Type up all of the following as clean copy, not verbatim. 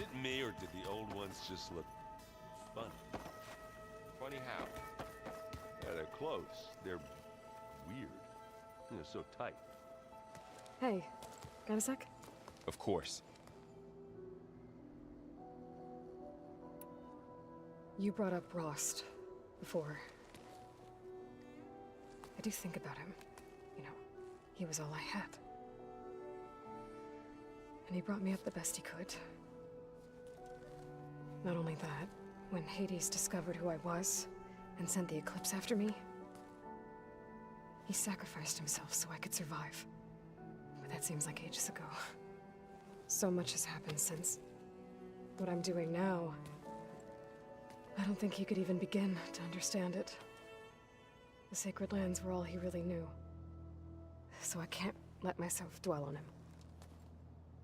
it me, or did the old ones just look funny? Funny how? Yeah, they're close. They're weird. You know, so tight. Hey, got a sec? Of course. You brought up Rost before. I do think about him. You know, he was all I had. And he brought me up the best he could. Not only that, when Hades discovered who I was and sent the Eclipse after me, he sacrificed himself so I could survive. But that seems like ages ago. So much has happened since. What I'm doing now, I don't think he could even begin to understand it. The Sacred Lands were all he really knew. So I can't let myself dwell on him.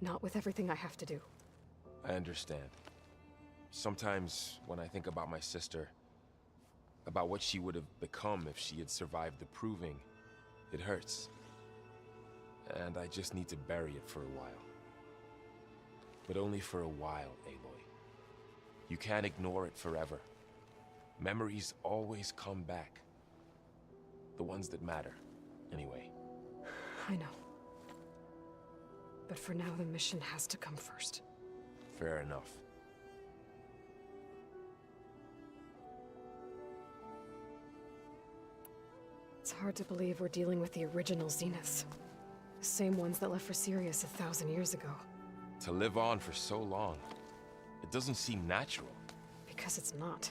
Not with everything I have to do. I understand. Sometimes, when I think about my sister, about what she would have become if she had survived the Proving, it hurts. And I just need to bury it for a while. But only for a while, Aloy. You can't ignore it forever. Memories always come back. The ones that matter, anyway. I know. But for now, the mission has to come first. Fair enough. It's hard to believe we're dealing with the original Zeniths. The same ones that left for Sirius 1,000 years ago. To live on for so long, it doesn't seem natural. Because it's not.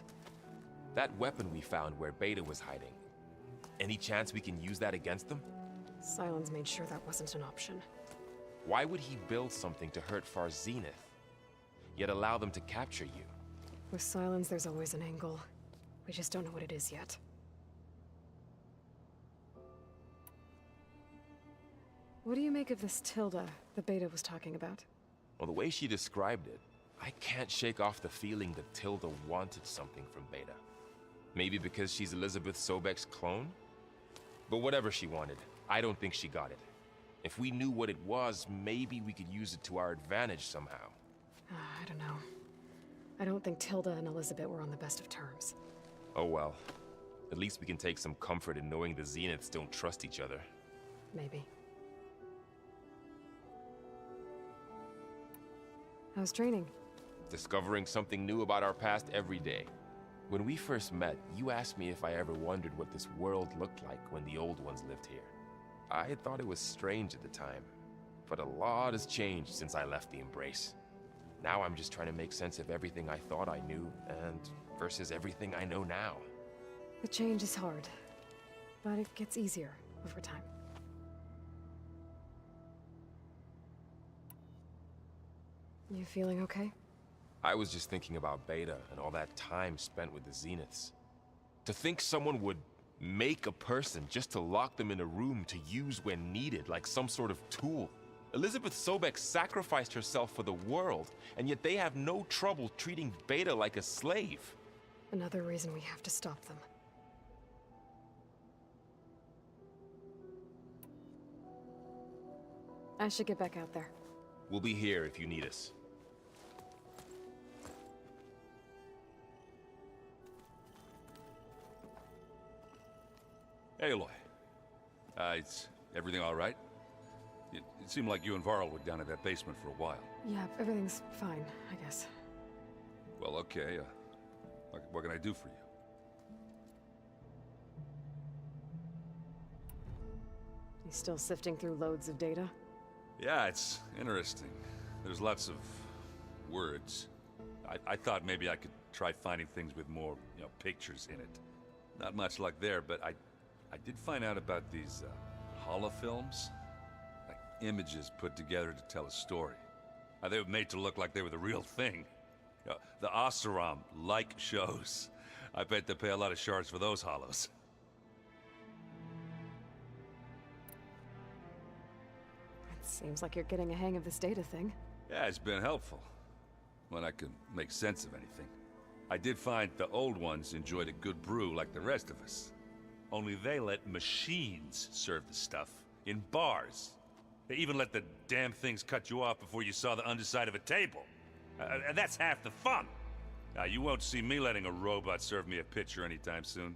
That weapon we found where Beta was hiding, any chance we can use that against them? Sylens made sure that wasn't an option. Why would he build something to hurt Far Zenith, yet allow them to capture you? With Sylens, there's always an angle. We just don't know what it is yet. What do you make of this Tilda the Beta was talking about? Well, the way she described it, I can't shake off the feeling that Tilda wanted something from Beta. Maybe because she's Elizabeth Sobek's clone? But whatever she wanted, I don't think she got it. If we knew what it was, maybe we could use it to our advantage somehow. I don't know. I don't think Tilda and Elizabeth were on the best of terms. Oh well. At least we can take some comfort in knowing the Zeniths don't trust each other. Maybe. How's training? Discovering something new about our past every day. When we first met, you asked me if I ever wondered what this world looked like when the old ones lived here. I had thought it was strange at the time, but a lot has changed since I left the Embrace. Now I'm just trying to make sense of everything I thought I knew, and versus everything I know now. The change is hard, but it gets easier over time. You feeling okay? I was just thinking about Beta and all that time spent with the Zeniths. To think someone would make a person just to lock them in a room to use when needed, like some sort of tool. Elizabeth Sobek sacrificed herself for the world, and yet they have no trouble treating Beta like a slave. Another reason we have to stop them. I should get back out there. We'll be here if you need us. Hey, Aloy. Is everything all right? It seemed like you and Varl were down at that basement for a while. Yeah, everything's fine, I guess. Well, okay. What can I do for you? You still sifting through loads of data? Yeah, it's interesting. There's lots of words. I thought maybe I could try finding things with more, pictures in it. Not much luck there, but I did find out about these holofilms. Like images put together to tell a story. They were made to look like they were the real thing. The Oseram-like shows. I bet they pay a lot of shards for those hollows. It seems like you're getting a hang of this data thing. Yeah, it's been helpful. When I could make sense of anything. I did find the old ones enjoyed a good brew like the rest of us. Only they let machines serve the stuff in bars. They even let the damn things cut you off before you saw the underside of a table. That's half the fun. You won't see me letting a robot serve me a picture anytime soon.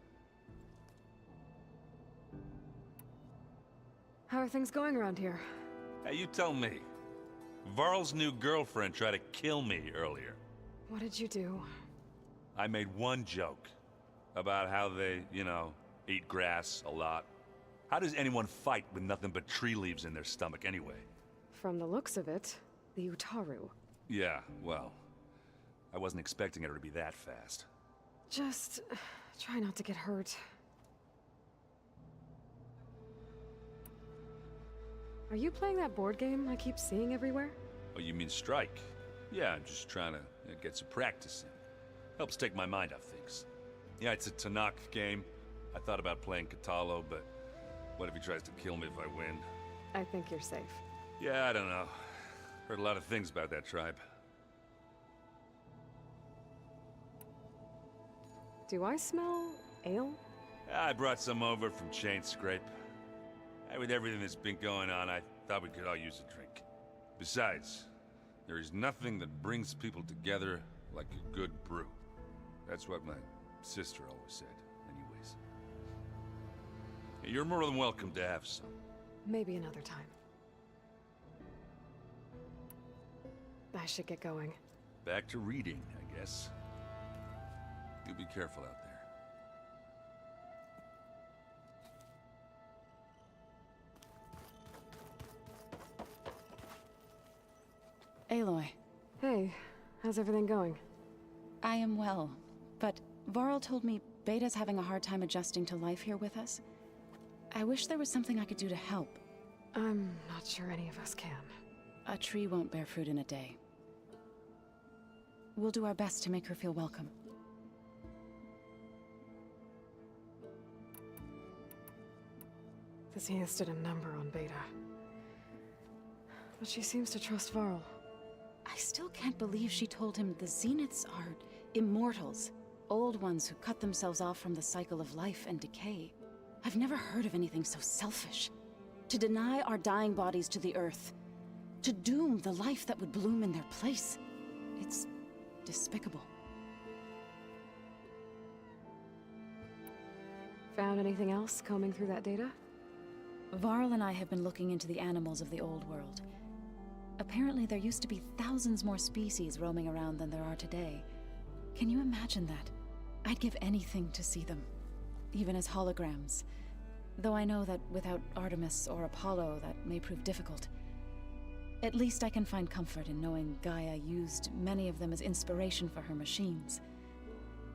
How are things going around here? You tell me. Varl's new girlfriend tried to kill me earlier. What did you do? I made one joke about how they, eat grass a lot. How does anyone fight with nothing but tree leaves in their stomach anyway? From the looks of it, the Utaru. Yeah, well, I wasn't expecting her to be that fast. Just try not to get hurt. Are you playing that board game I keep seeing everywhere? Oh, you mean Strike? Yeah, I'm just trying to get some practice in. Helps take my mind off things. Yeah, it's a Tanakh game. I thought about playing Katalo, but what if he tries to kill me if I win? I think you're safe. Yeah, I don't know. Heard a lot of things about that tribe. Do I smell ale? I brought some over from Chain Scrape. With everything that's been going on, I thought we could all use a drink. Besides, there is nothing that brings people together like a good brew. That's what my sister always said, anyways. You're more than welcome to have some. Maybe another time. I should get going. Back to reading, I guess. You be careful out there. Aloy, Hey, how's everything going? I am well, but Varl told me Beta's having a hard time adjusting to life here with us. I wish there was something I could do to help. I'm not sure any of us can. A tree won't bear fruit in a day. We'll do our best to make her feel welcome. The Zeniths did a number on Beta. But she seems to trust Varl. I still can't believe she told him the Zeniths are immortals. Old ones who cut themselves off from the cycle of life and decay. I've never heard of anything so selfish. To deny our dying bodies to the earth. To doom the life that would bloom in their place. It's despicable. Found anything else combing through that data? Varl and I have been looking into the animals of the old world. Apparently there used to be thousands more species roaming around than there are today. Can you imagine that? I'd give anything to see them, even as holograms. Though I know that without Artemis or Apollo, that may prove difficult. At least I can find comfort in knowing Gaia used many of them as inspiration for her machines.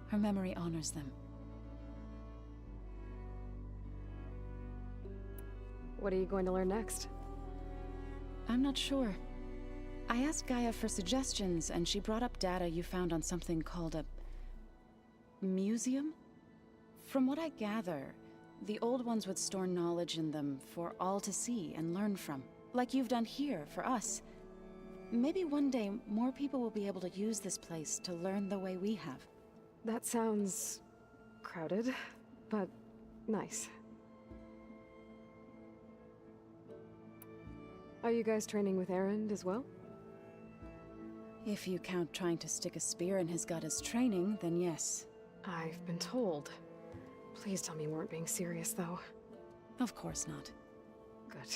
Her memory honors them. What are you going to learn next? I'm not sure. I asked Gaia for suggestions, and she brought up data you found on something called a museum? From what I gather, the old ones would store knowledge in them for all to see and learn from, like you've done here for us. Maybe one day more people will be able to use this place to learn the way we have. That sounds crowded, but nice. Are you guys training with Erend as well? If you count trying to stick a spear in his gut as training, then yes. I've been told. Please tell me you weren't being serious, though. Of course not. Good.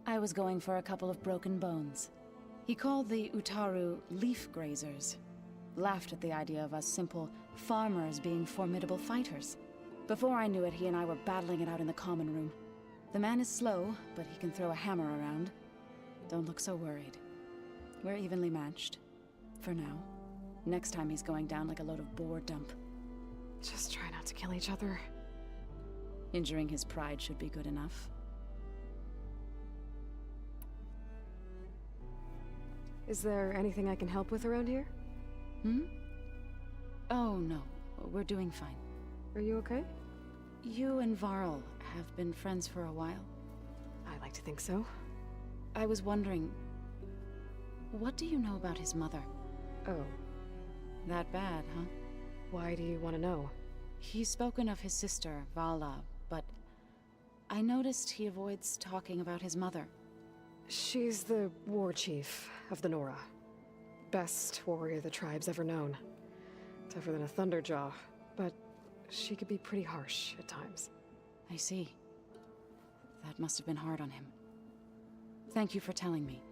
I was going for a couple of broken bones. He called the Utaru leaf grazers. Laughed at the idea of us simple farmers being formidable fighters. Before I knew it, he and I were battling it out in the common room. The man is slow, but he can throw a hammer around. Don't look so worried. We're evenly matched. For now. Next time he's going down like a load of boar dump. Just try not to kill each other. Injuring his pride should be good enough. Is there anything I can help with around here? Hmm? Oh, no. We're doing fine. Are you okay? You and Varl have been friends for a while. I like to think so. I was wondering, what do you know about his mother? Oh. That bad, huh? Why do you want to know? He's spoken of his sister, Vala, but I noticed he avoids talking about his mother. She's the war chief of the Nora. best warrior the tribe's ever known. Tougher than a Thunderjaw, but she could be pretty harsh at times. I see. That must have been hard on him. Thank you for telling me.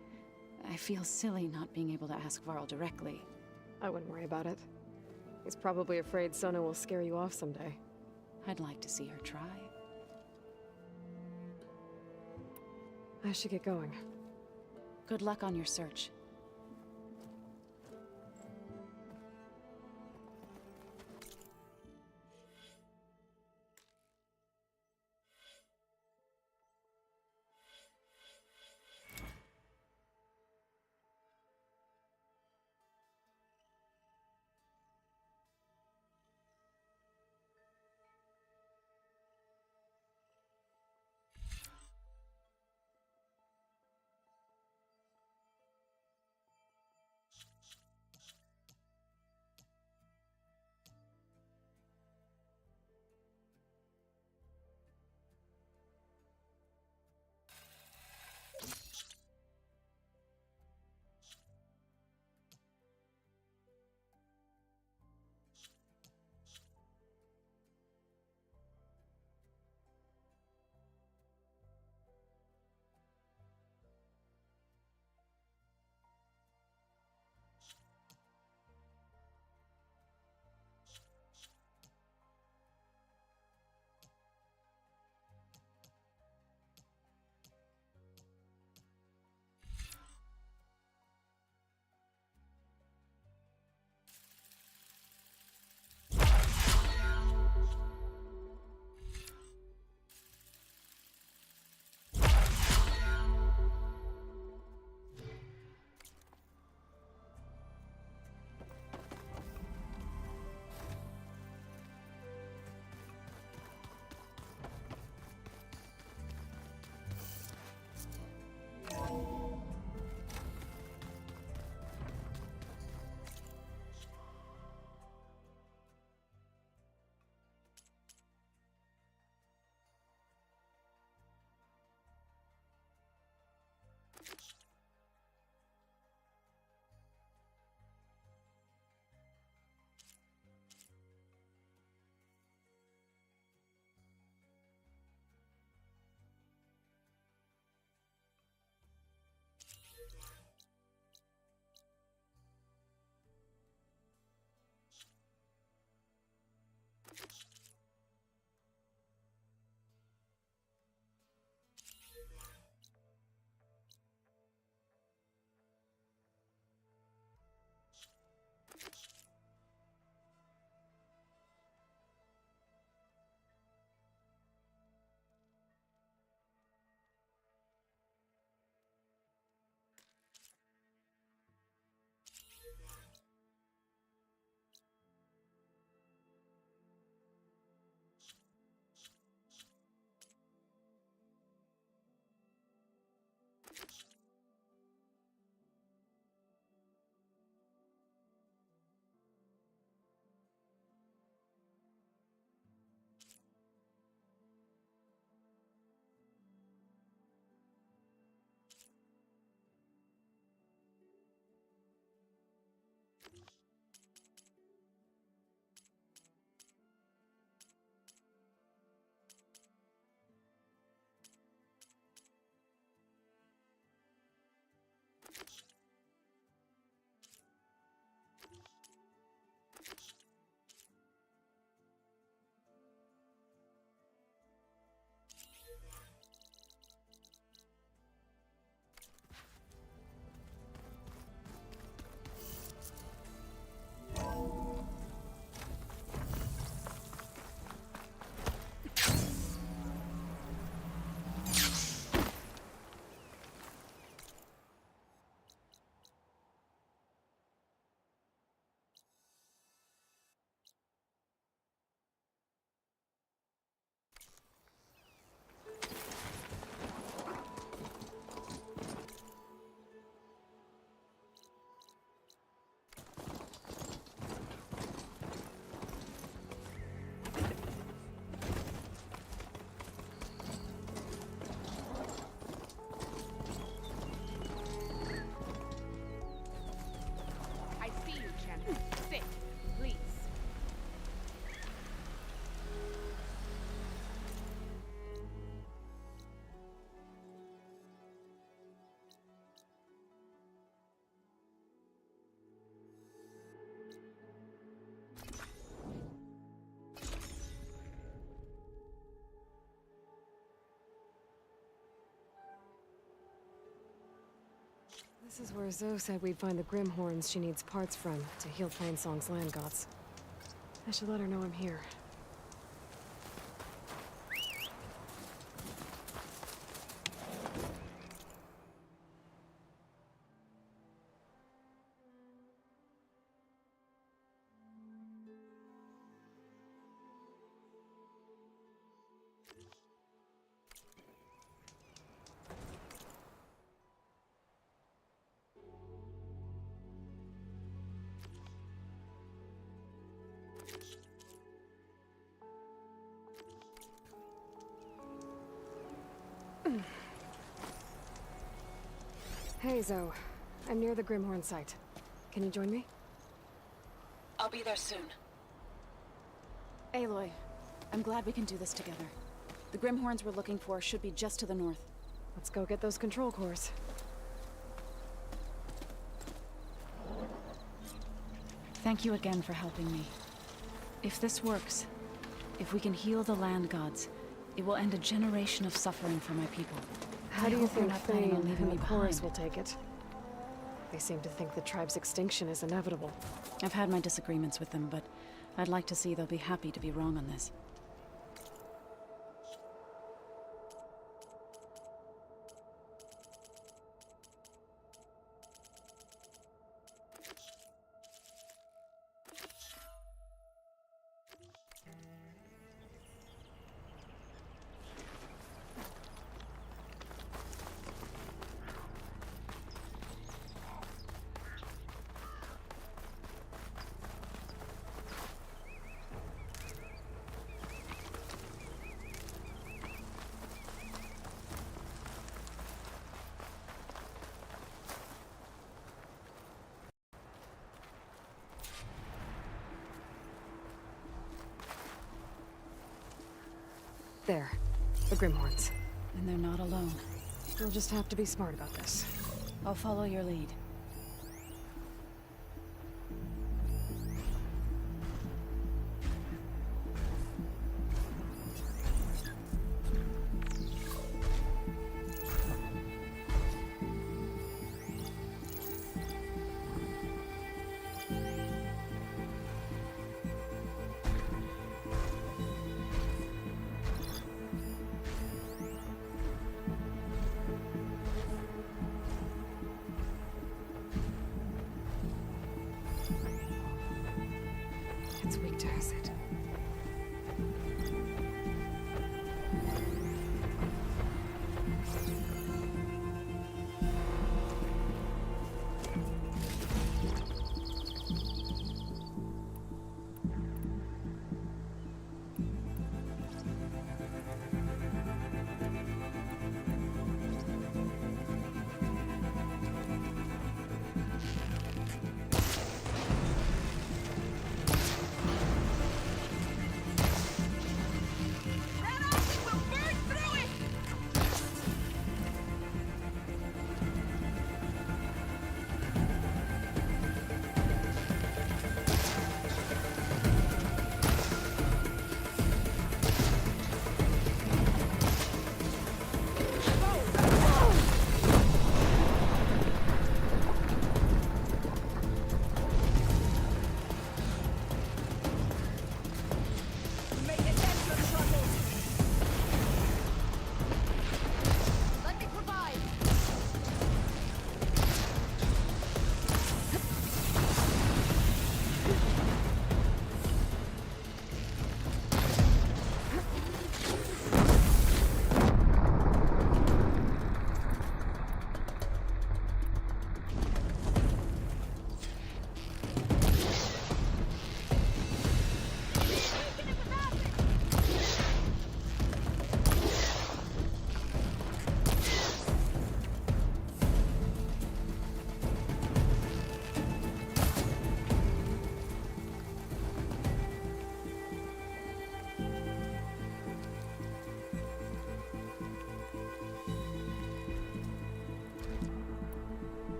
I feel silly not being able to ask Varl directly. I wouldn't worry about it. He's probably afraid Sona will scare you off someday. I'd like to see her try. I should get going. Good luck on your search. This is where Zoe said we'd find the Grimhorns she needs parts from to heal Plainsong's land gods. I should let her know I'm here. Hey, Zoe. I'm near the Grimhorn site. Can you join me? I'll be there soon. Aloy, I'm glad we can do this together. The Grimhorns we're looking for should be just to the north. Let's go get those control cores. Thank you again for helping me. If this works, if we can heal the land gods, it will end a generation of suffering for my people. How I do you hope you're think not planning on Thane leaving and me the chorus behind. will take it? They seem to think the tribe's extinction is inevitable. I've had my disagreements with them, but I'd like to see they'll be happy to be wrong on this. There. The Grimhorns. And they're not alone. We'll just have to be smart about this. I'll follow your lead. It's weak to acid.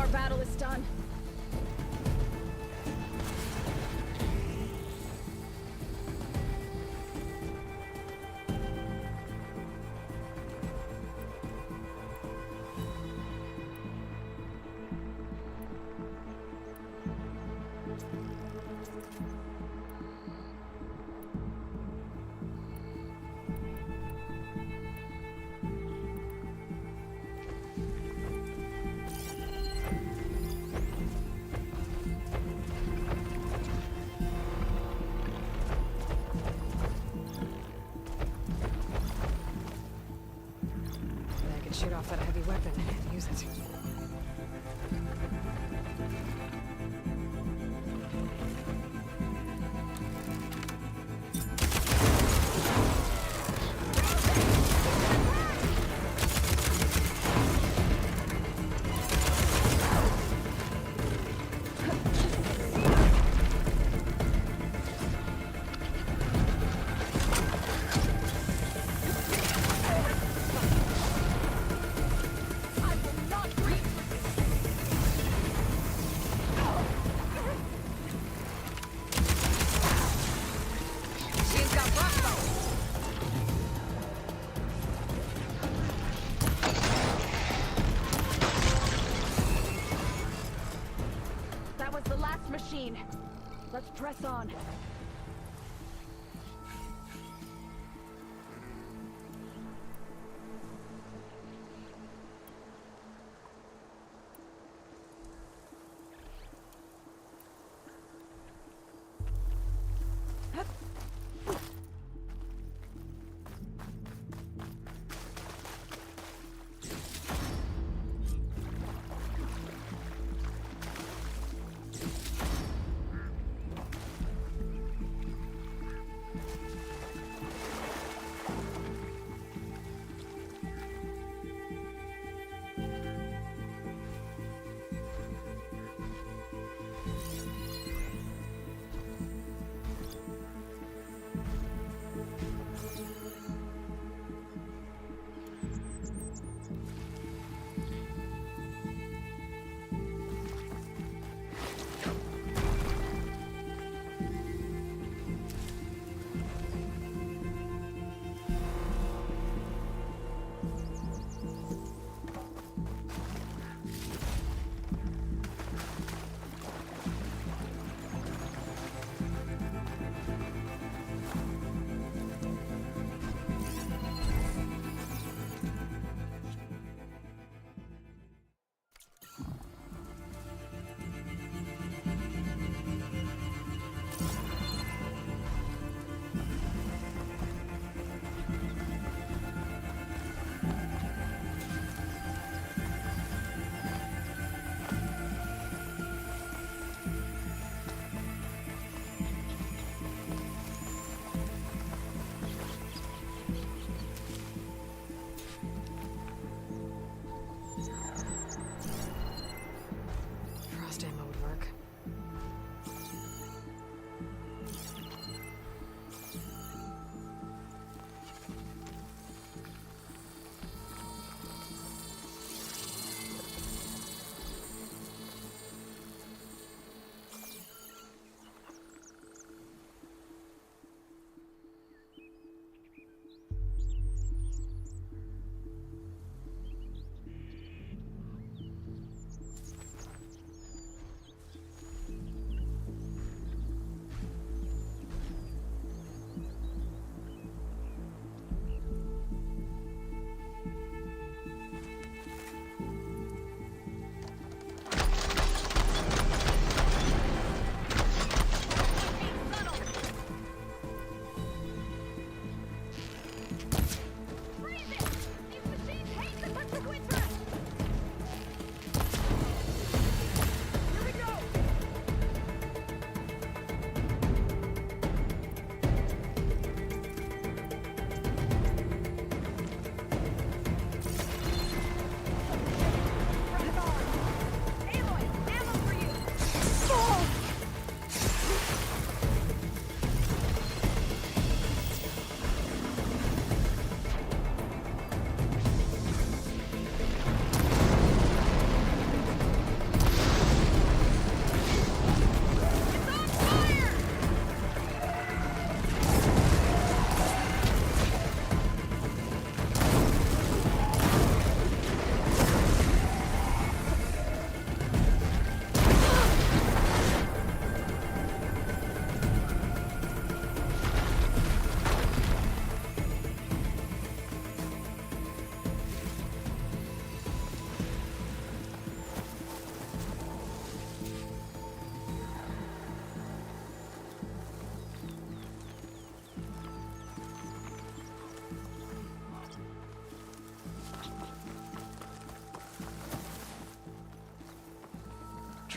our battle is done. I could shoot off that heavy weapon and use it. That was the last machine. Let's press on.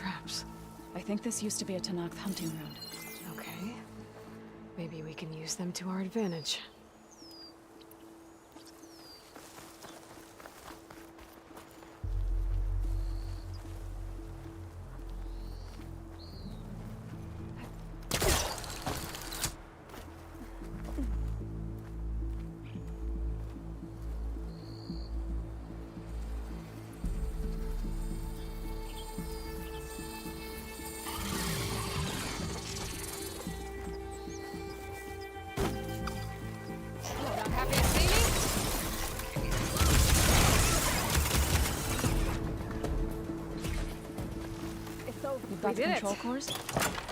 traps. I think this used to be a Tanakh hunting ground. Okay. Maybe we can use them to our advantage. You've got the control cores?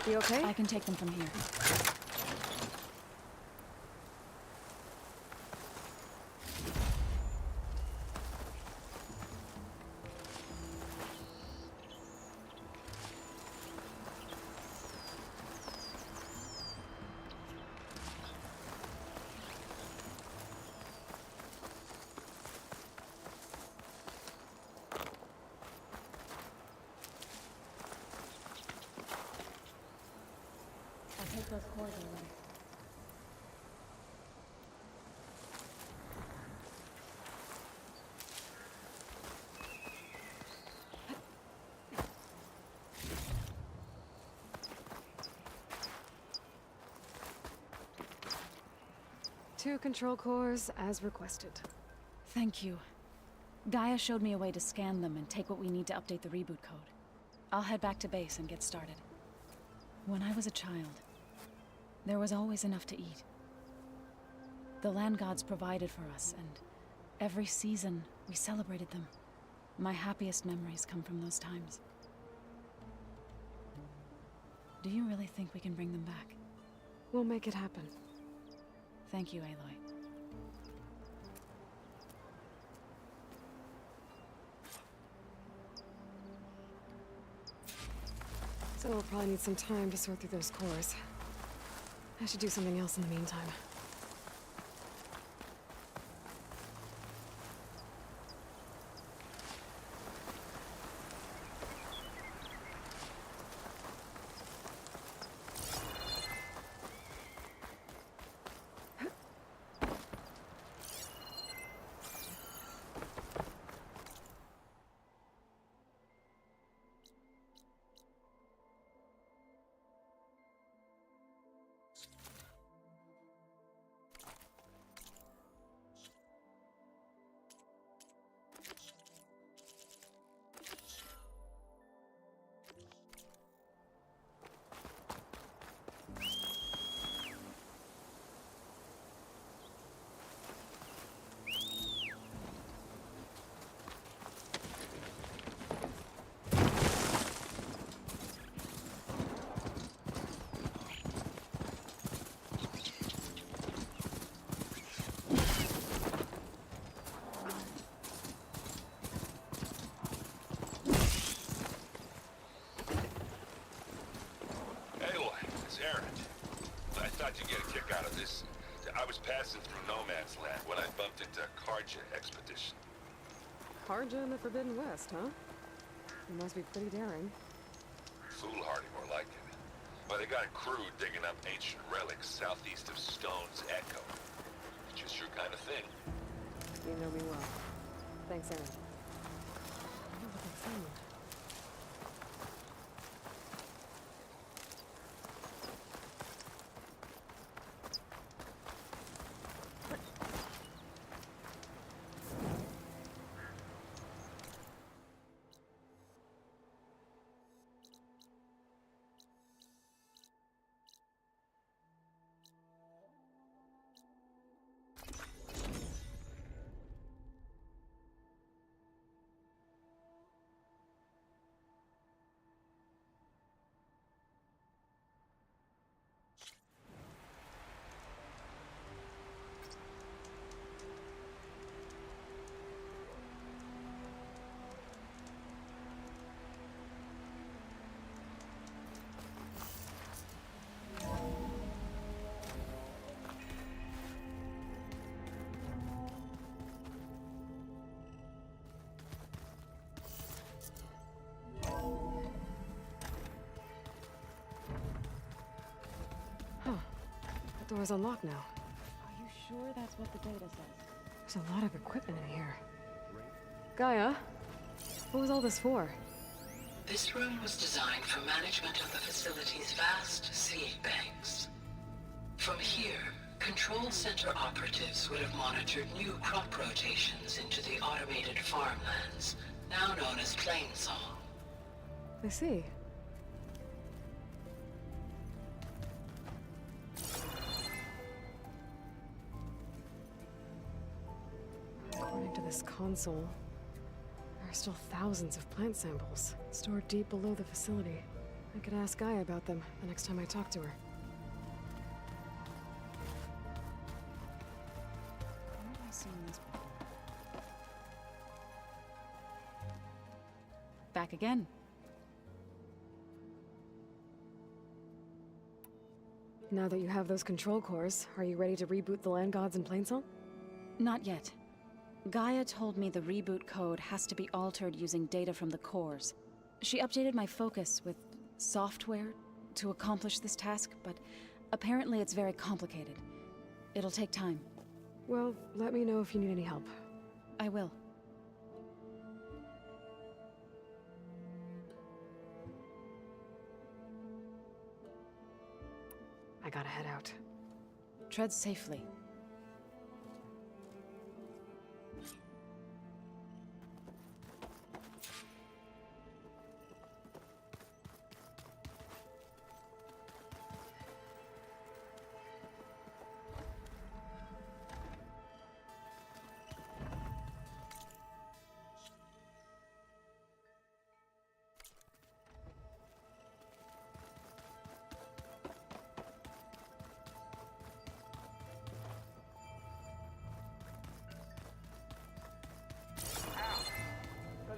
You okay? I can take them from here. I'll take those cores away. Two control cores, as requested. Thank you. Gaia showed me a way to scan them and take what we need to update the reboot code. I'll head back to base and get started. When I was a child, there was always enough to eat. The land gods provided for us, and every season we celebrated them. My happiest memories come from those times. Do you really think we can bring them back? We'll make it happen. Thank you, Aloy. So we'll probably need some time to sort through those cores. I should do something else in the meantime. You'd get a kick out of this. I was passing through No Man's Land when I bumped into a Karja expedition. Karja in the Forbidden West, huh? You must be pretty daring. Foolhardy, more like it. But they got a crew digging up ancient relics southeast of Stone's Echo. Just your kind of thing. You know me well. Thanks, Aaron. I wonder what they found. Door's unlocked now. Are you sure that's what the data says? There's a lot of equipment in here. Gaia, what was all this for? This room was designed for management of the facility's vast seed banks. From here, Control Center operatives would have monitored new crop rotations into the automated farmlands, now known as Plainsong. I see. According to this console, there are still thousands of plant samples stored deep below the facility. I could ask Gaia about them the next time I talk to her. Where have I seen this before? Back again. Now that you have those control cores, are you ready to reboot the land gods in Plainsong? Not yet. Gaia told me the reboot code has to be altered using data from the cores. She updated my focus with software to accomplish this task, but apparently it's very complicated. It'll take time. Well, let me know if you need any help. I will. I gotta head out. Tread safely.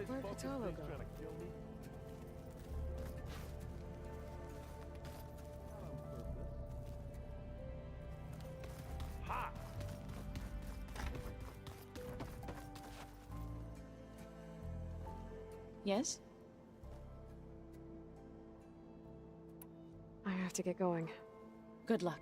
Where'd Patalo go? Yes? I have to get going. Good luck.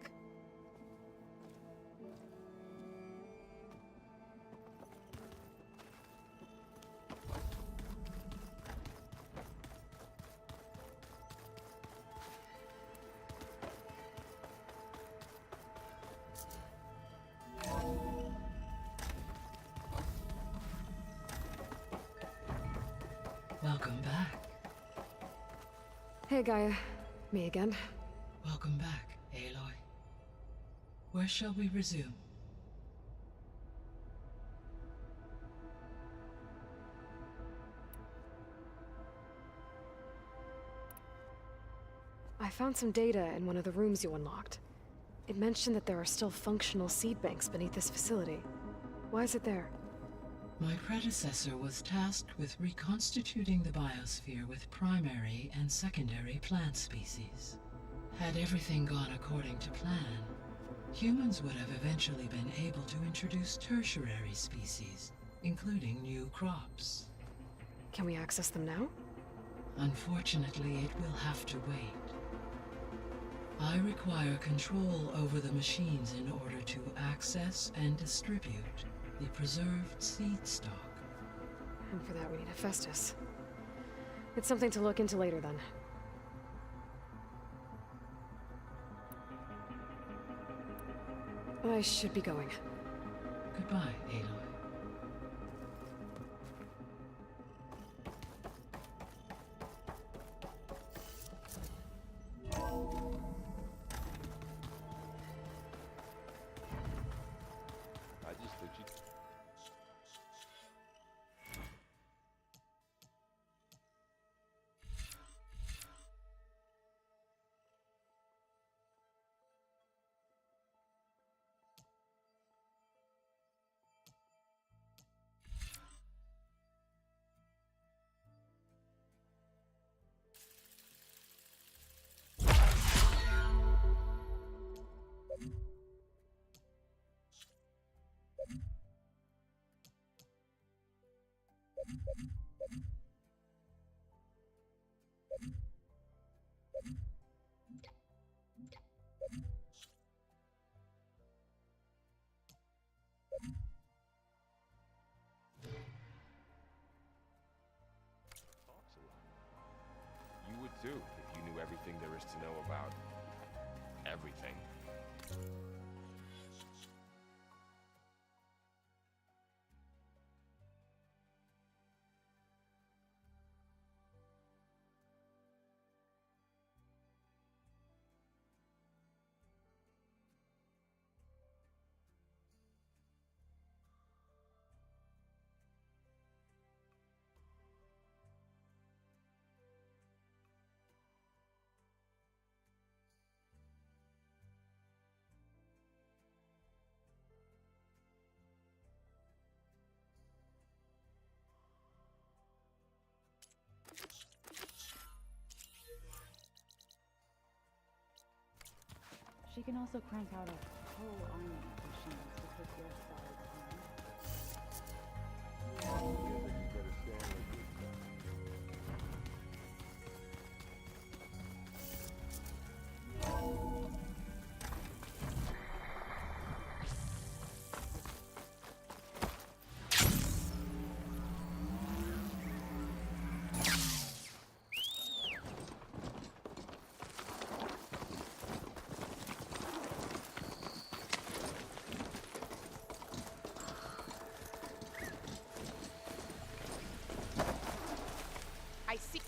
Welcome back. Hey, Gaia. Me again. Welcome back, Aloy. Where shall we resume? I found some data in one of the rooms you unlocked. It mentioned that there are still functional seed banks beneath this facility. Why is it there? My predecessor was tasked with reconstituting the biosphere with primary and secondary plant species. Had everything gone according to plan, humans would have eventually been able to introduce tertiary species, including new crops. Can we access them now? Unfortunately, it will have to wait. I require control over the machines in order to access and distribute the preserved seed stock. And for that we need a Festus. It's something to look into later then. I should be going. Goodbye, Aloy. I just thought you... too, if you knew everything there is to know about everything. She can also crank out a whole army of machines to take your sides home. I see.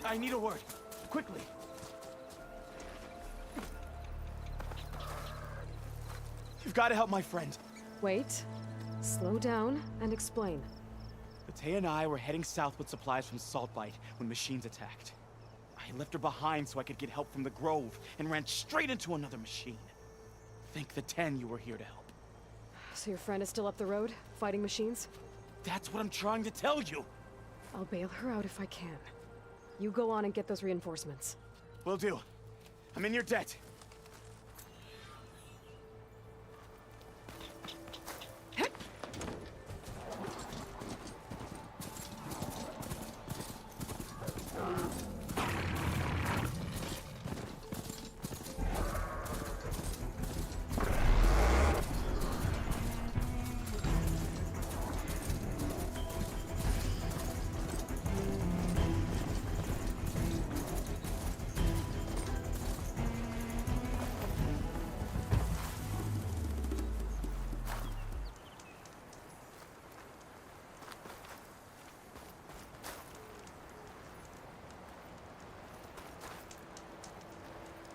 I need a word. Quickly. You've got to help my friend. Wait. Slow down and explain. Mattea and I were heading south with supplies from Saltbite when machines attacked. I left her behind so I could get help from the Grove and ran straight into another machine. Thank the 10 you were here to help. So your friend is still up the road, fighting machines? That's what I'm trying to tell you. I'll bail her out if I can. You go on and get those reinforcements. Will do. I'm in your debt.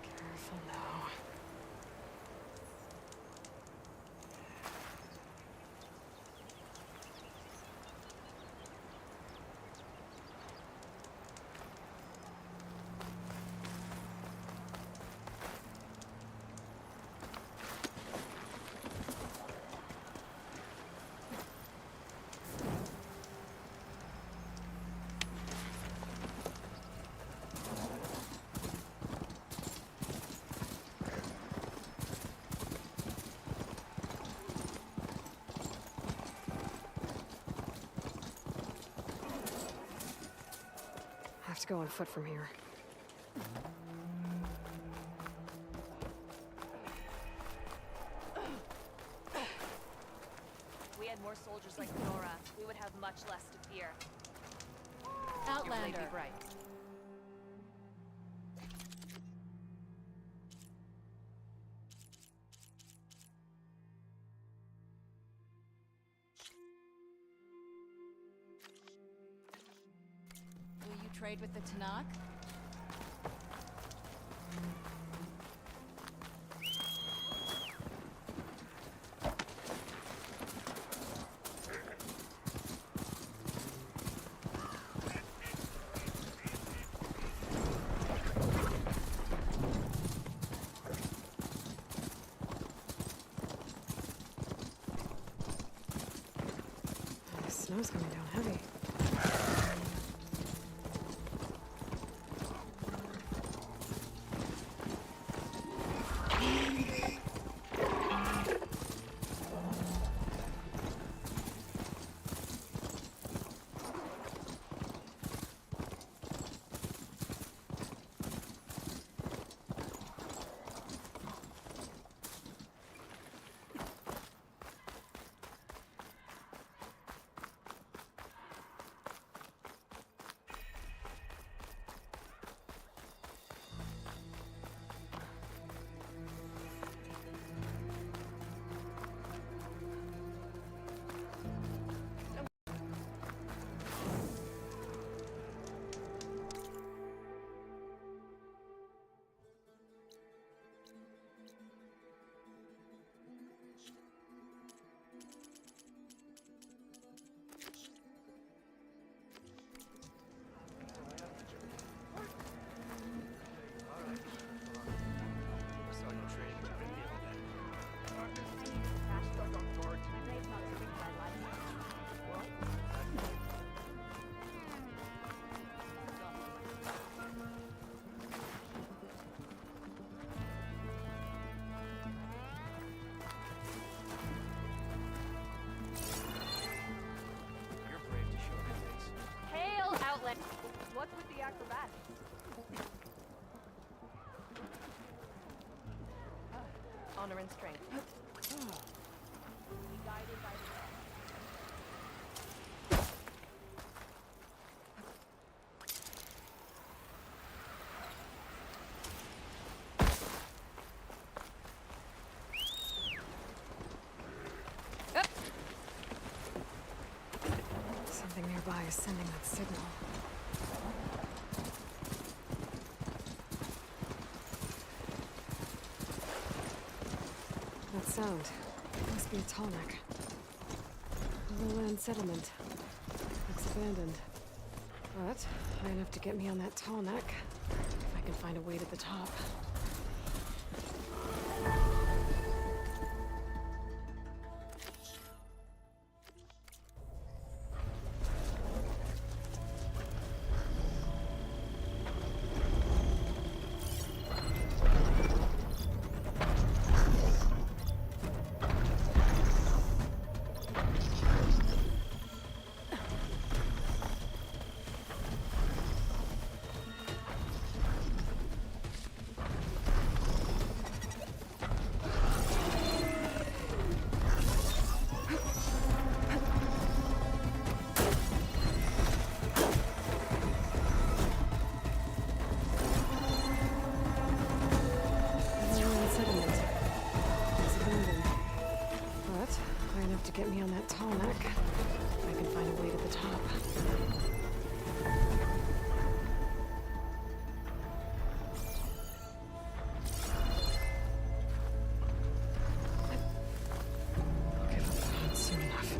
Careful now. I have to go on foot from here. If we had more soldiers like Nora, we would have much less to fear. Outlander. You're right. Will you trade with the Tanakh? Sun's coming down heavy. Hail outlet. What's with the acrobatics? Honor and strength. Be guided by the Something nearby is sending that signal. That sound. It must be a tallneck. A lowland settlement. Looks abandoned. But high enough to get me on that tallneck. If I can find a way to the top. To get me on that tall neck, if I can find a way to the top. I'll give up the hunt soon enough.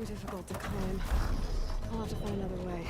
too difficult to climb. I'll have to find another way.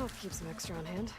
I'll keep some extra on hand.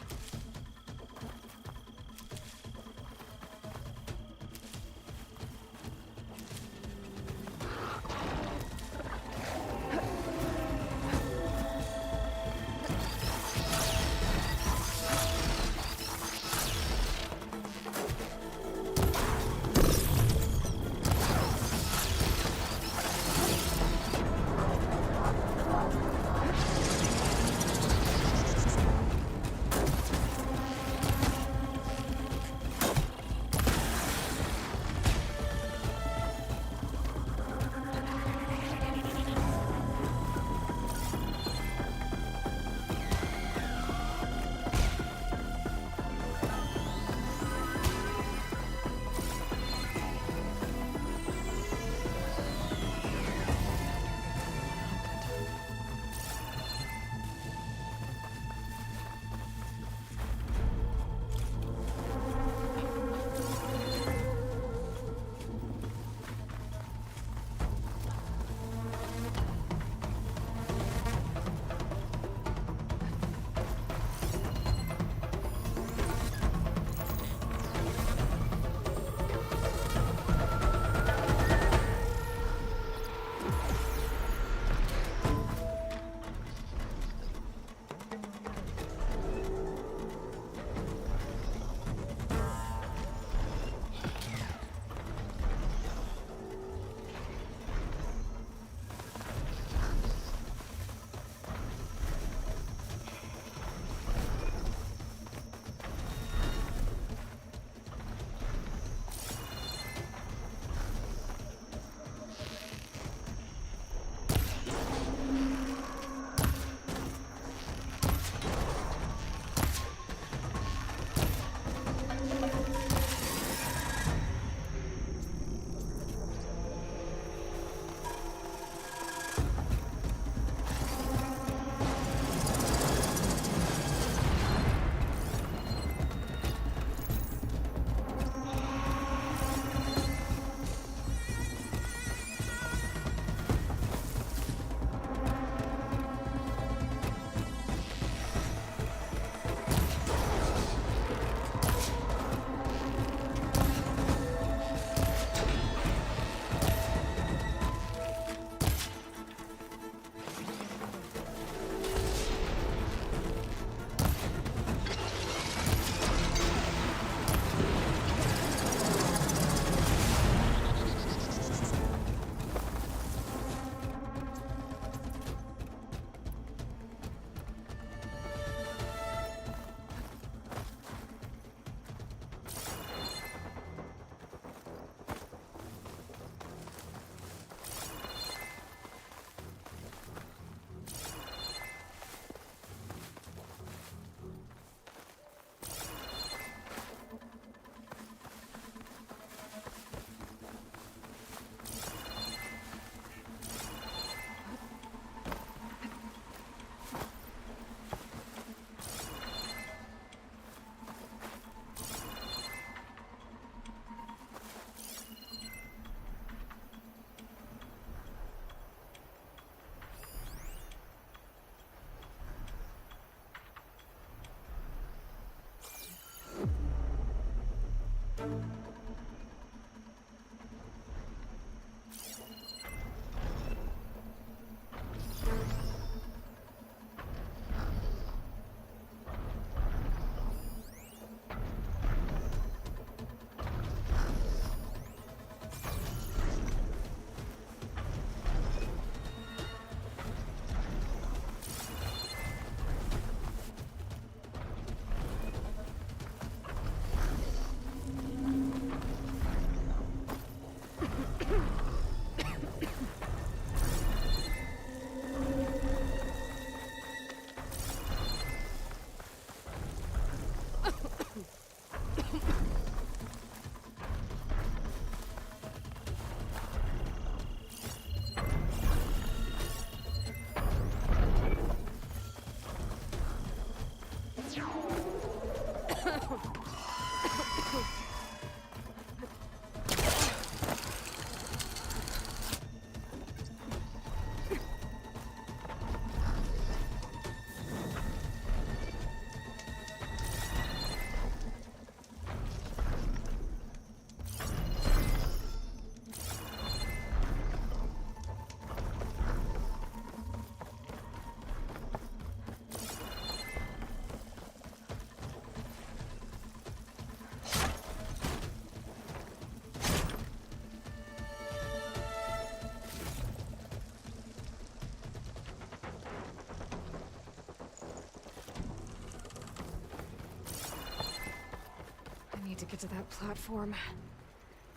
make it to that platform.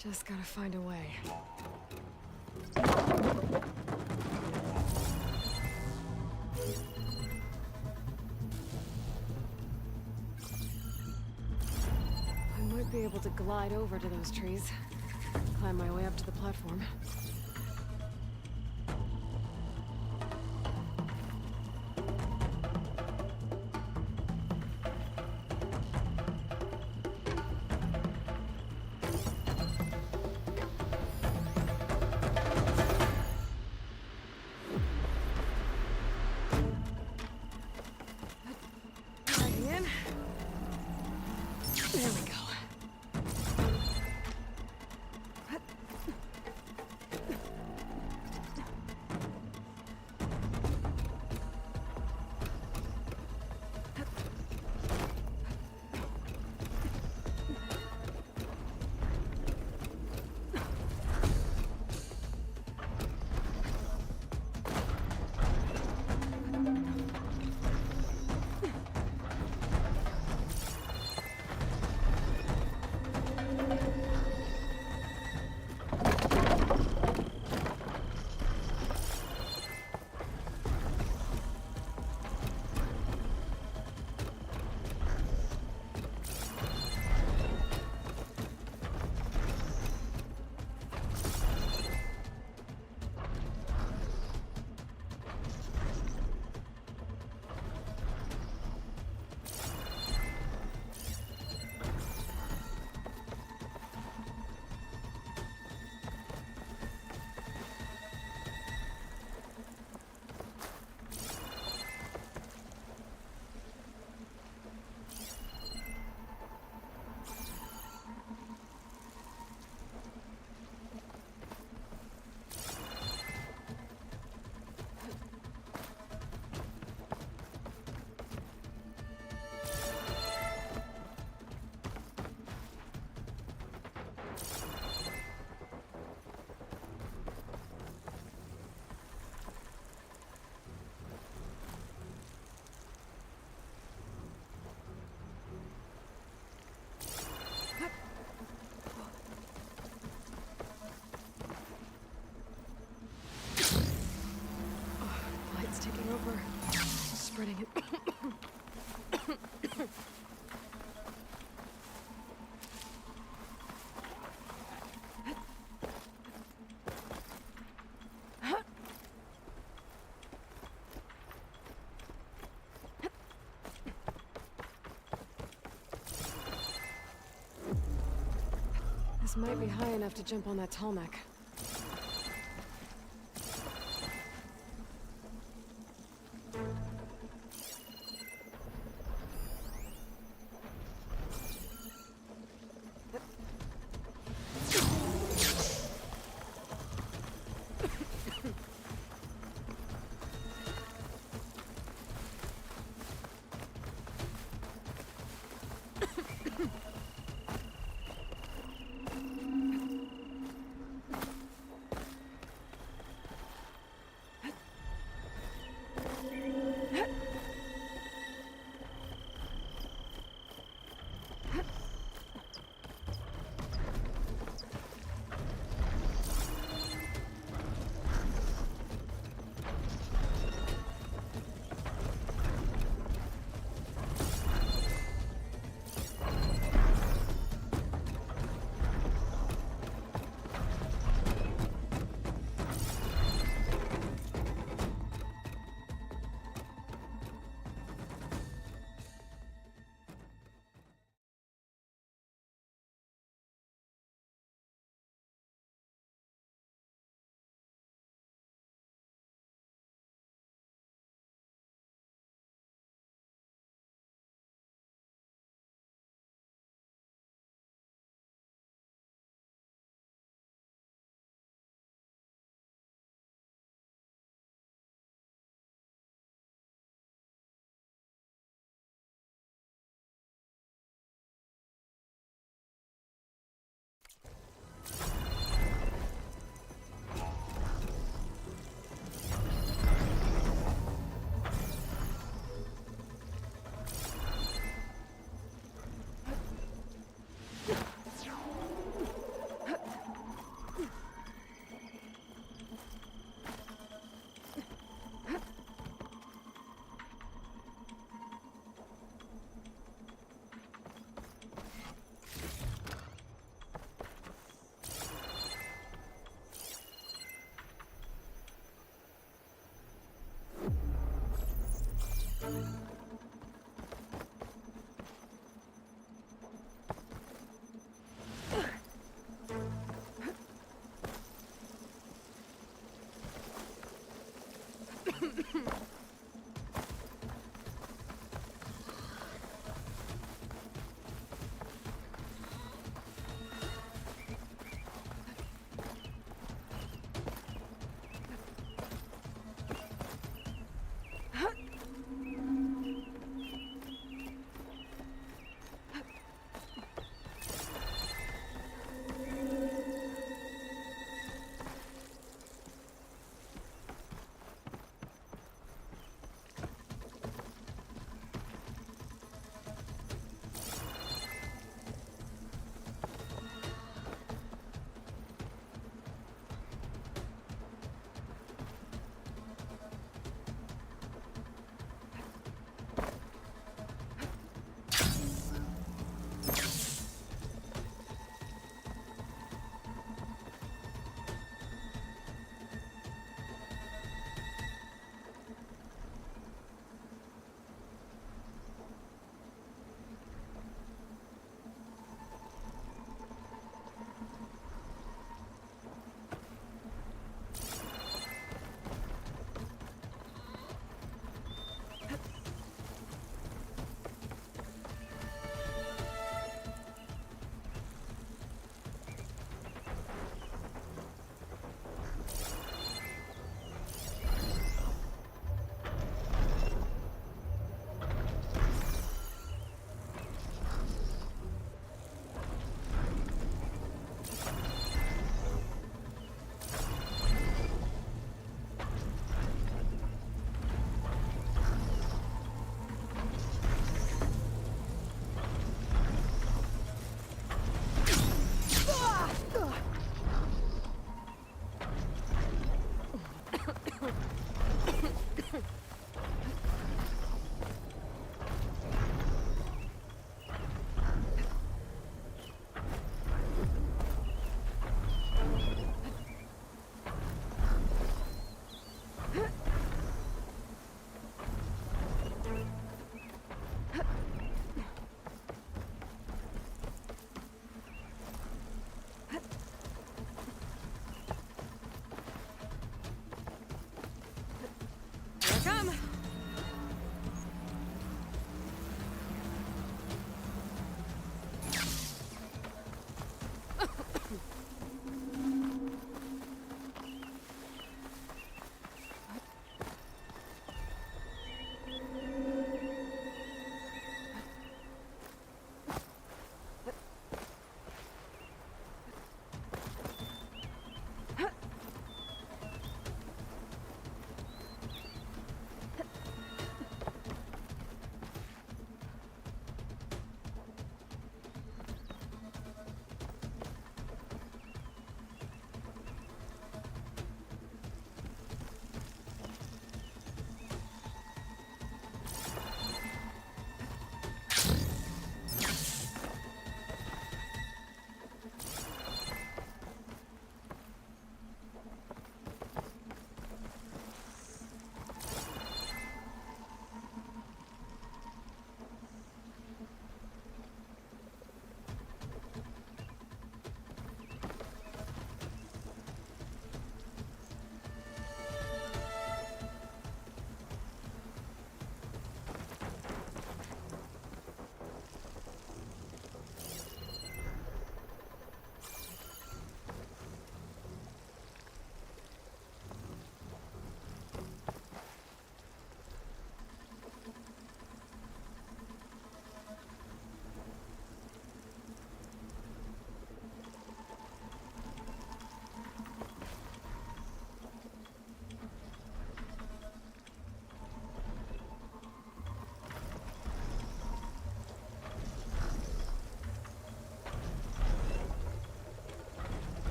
Just gotta find a way. I might be able to glide over to those trees. Climb my way up to the platform. Diving in. There we go. Light's taking over. Spreading it. This might be high enough to jump on that tall neck.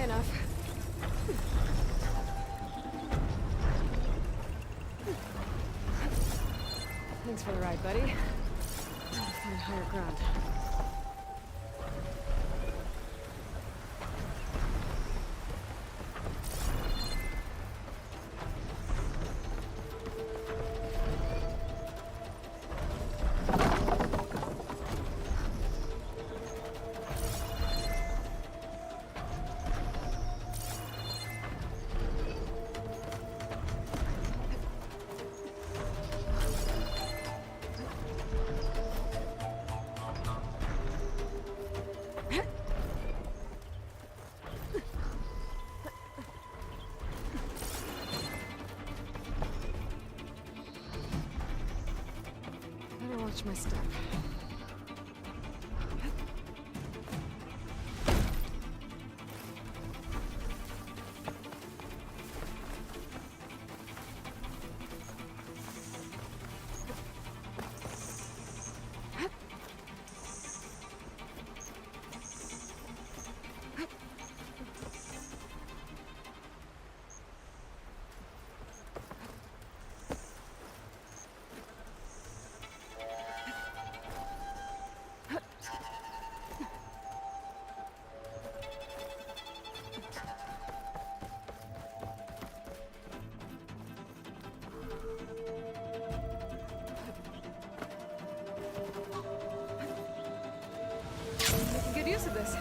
high enough. Thanks for the ride, buddy. I'll find higher ground. Better watch my step. Making good use of this.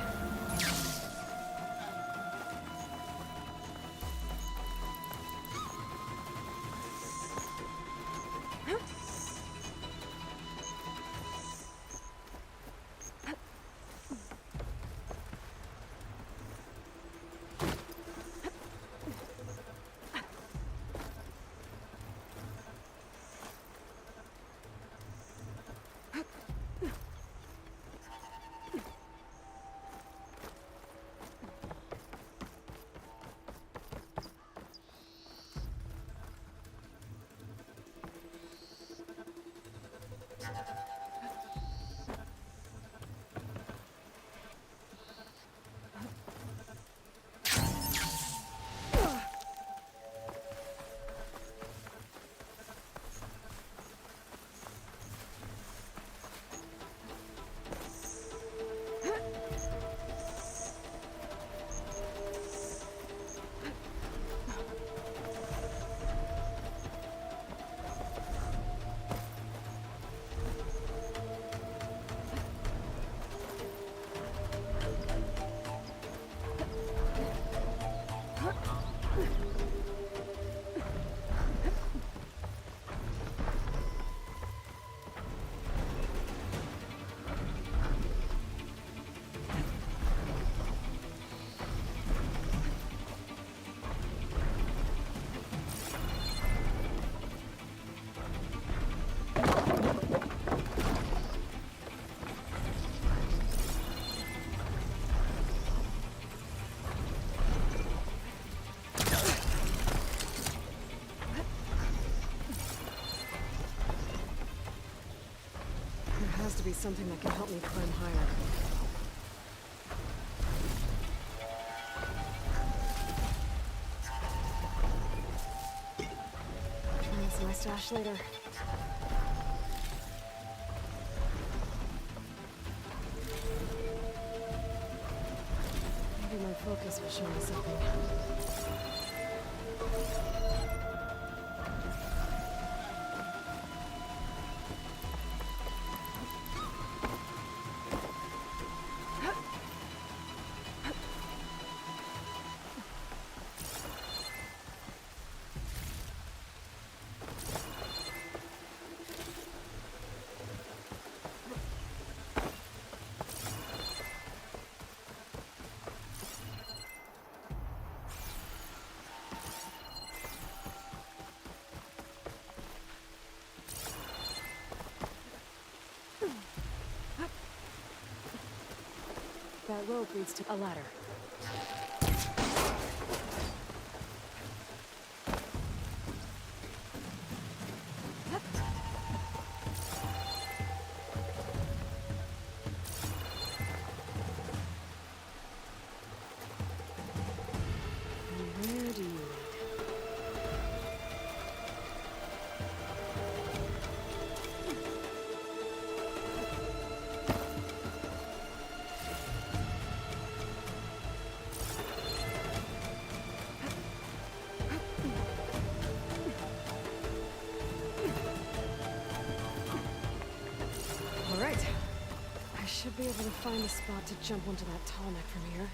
There has to be something that can help me climb higher. That's my stash later. Maybe my focus will show me something. That rope leads to a ladder. should be able to find a spot to jump onto that tall neck from here.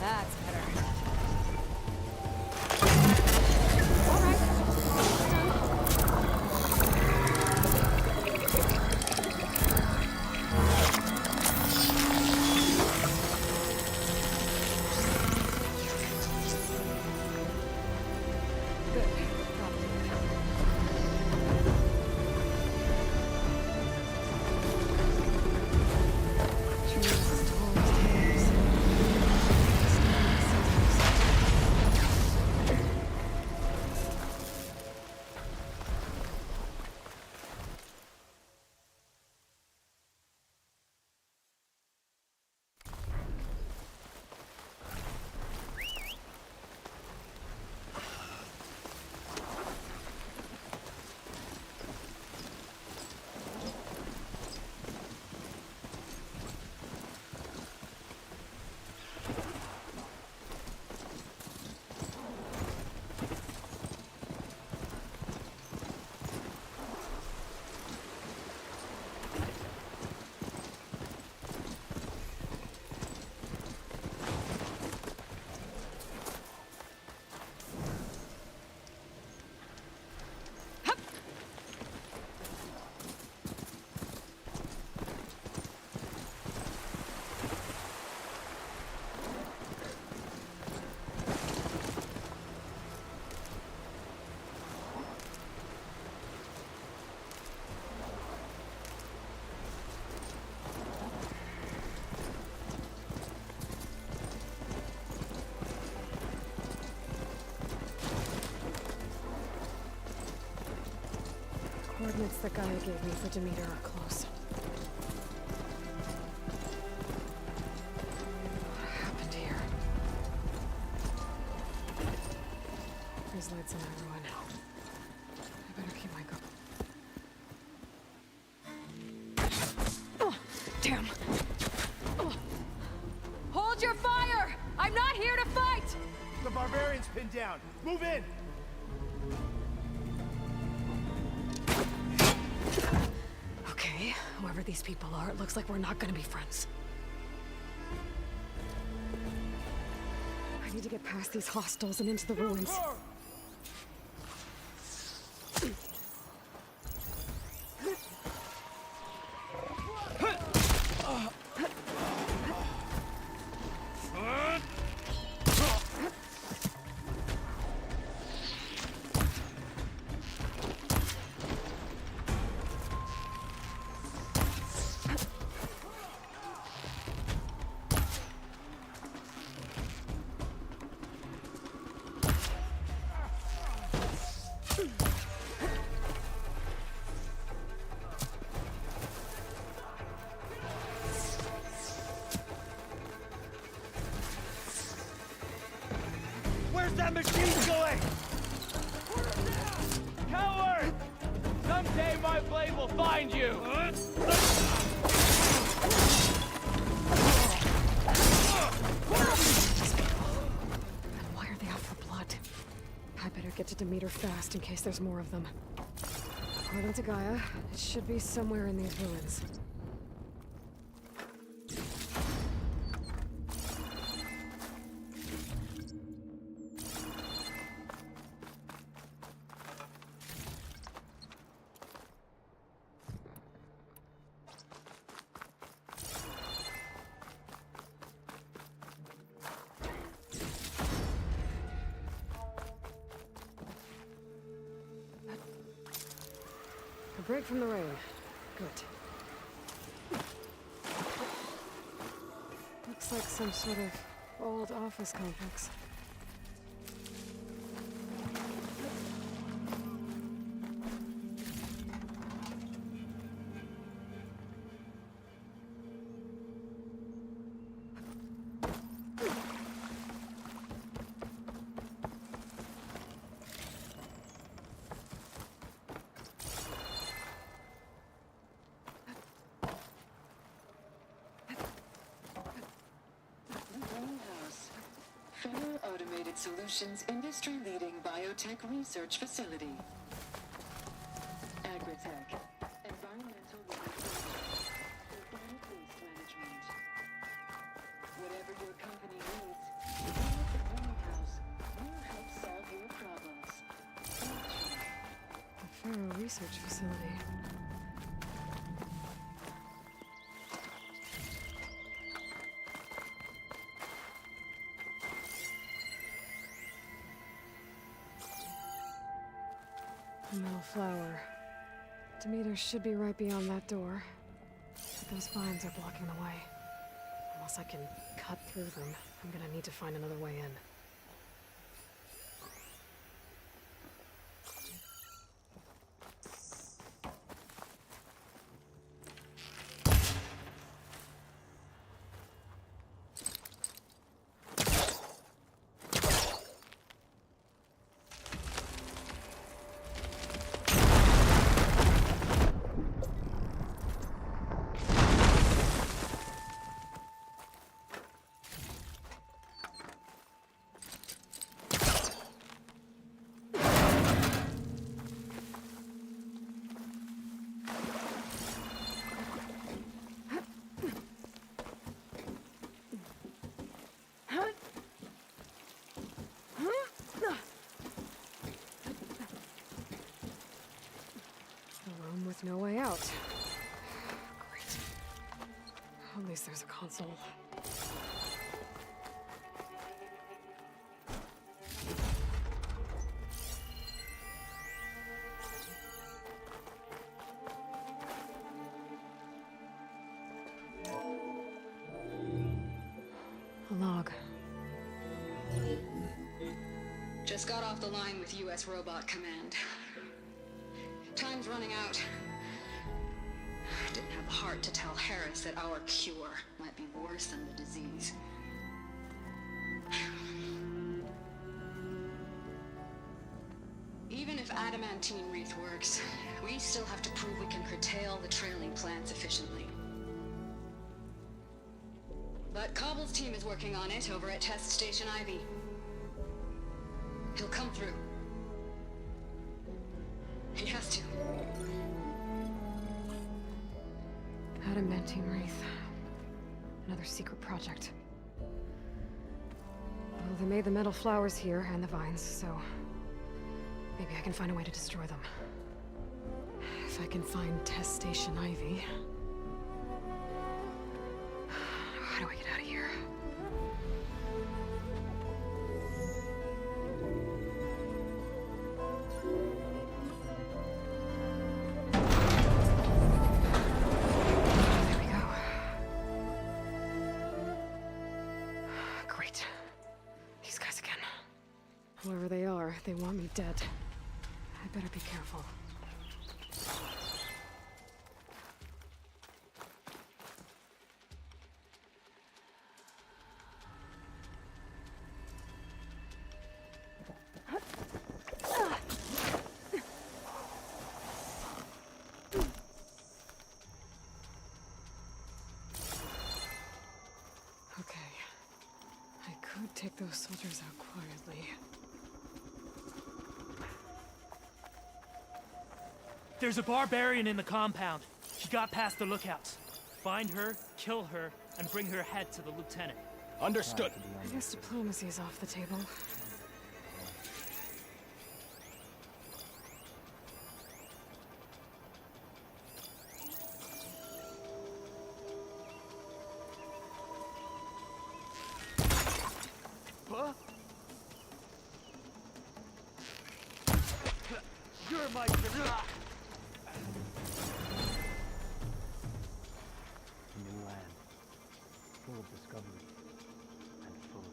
That's better. Coordinates that Gaia gave me for Demeter are close. What happened here? There's lights on everyone. I better keep my go. Oh, damn. Oh. Hold your fire! I'm not here to fight! The barbarian's pinned down. Move in! Okay, whoever these people are, it looks like we're not gonna be friends. I need to get past these hostiles and into the ruins. that machine going? Coward! Someday my blade will find you! Why are they out for blood? I better get to Demeter fast in case there's more of them. According to Gaia, it should be somewhere in these ruins. A break from the rain. Good. Looks like some sort of old office complex. Automated Solutions industry-leading biotech research facility. Agritech, environmental research, organic waste management. Whatever your company needs, here at the greenhouse, we'll help solve your problems. A Pharaoh research facility. A metal flower. Demeter should be right beyond that door. But those vines are blocking the way. Unless I can cut through them, I'm gonna need to find another way in. With no way out. Great. At least there's a console. A log. Just got off the line with U.S. Robot Command. Time's running out. Didn't have the heart to tell Harris that our cure might be worse than the disease. Even if adamantine wreath works, we still have to prove we can curtail the trailing plants efficiently. But Cobble's team is working on it over at Test Station Ivy. He'll come through. He has to. Adamantine wreath. Another secret project. Well, they made the metal flowers here and the vines, so maybe I can find a way to destroy them. If I can find Test Station Ivy. How do I get out of here? Whoever they are, they want me dead. I better be careful. could take those soldiers out quietly. There's a barbarian in the compound. She got past the lookouts. Find her, kill her, and bring her head to the lieutenant. Understood. I guess diplomacy is off the table. Huh? You're my... New land, full of discovery and full of...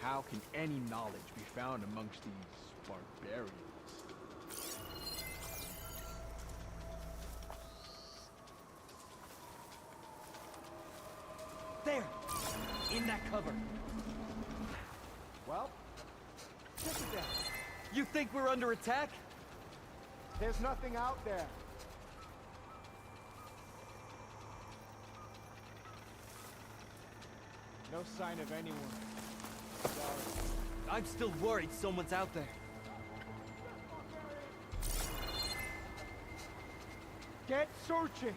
How can any knowledge be found amongst these barbarians? There! In that cover. Well, check it out. You think we're under attack? There's nothing out there. No sign of anyone. Sorry. I'm still worried someone's out there. Get searching!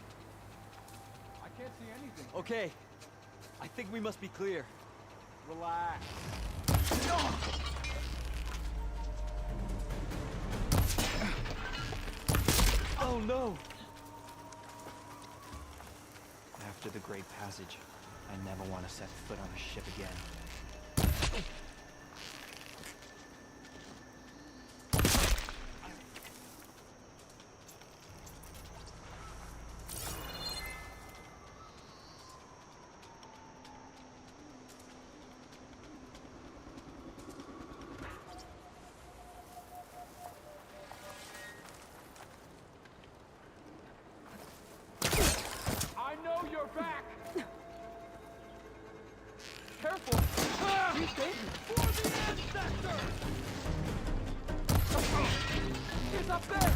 I can't see anything. Okay. I think we must be clear. Relax. Oh no! After the Great Passage, I never want to set foot on a ship again. I know you're back! Careful! He's dangerous! For the ancestor! He's up there!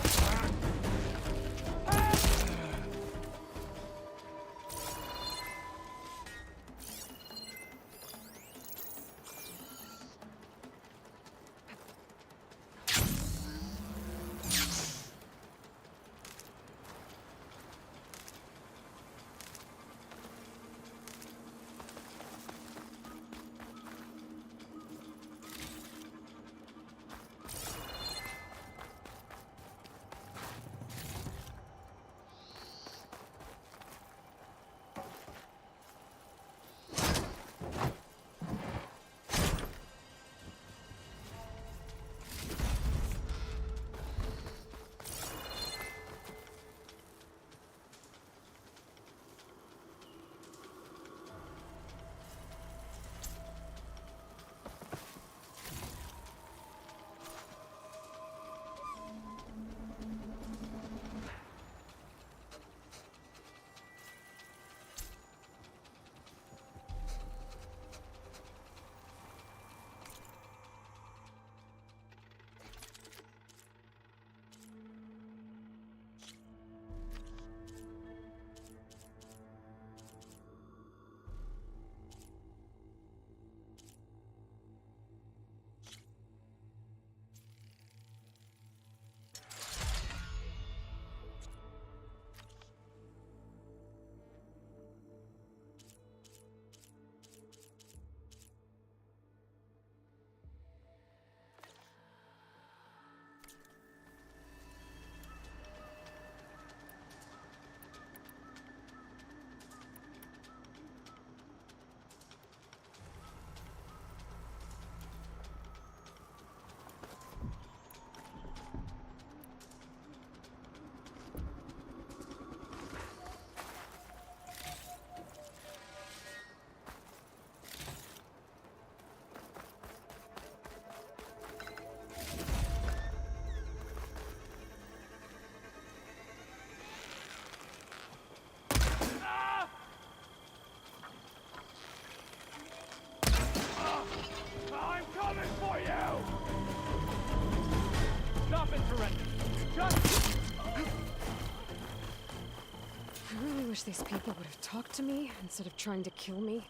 wish these people would have talked to me instead of trying to kill me.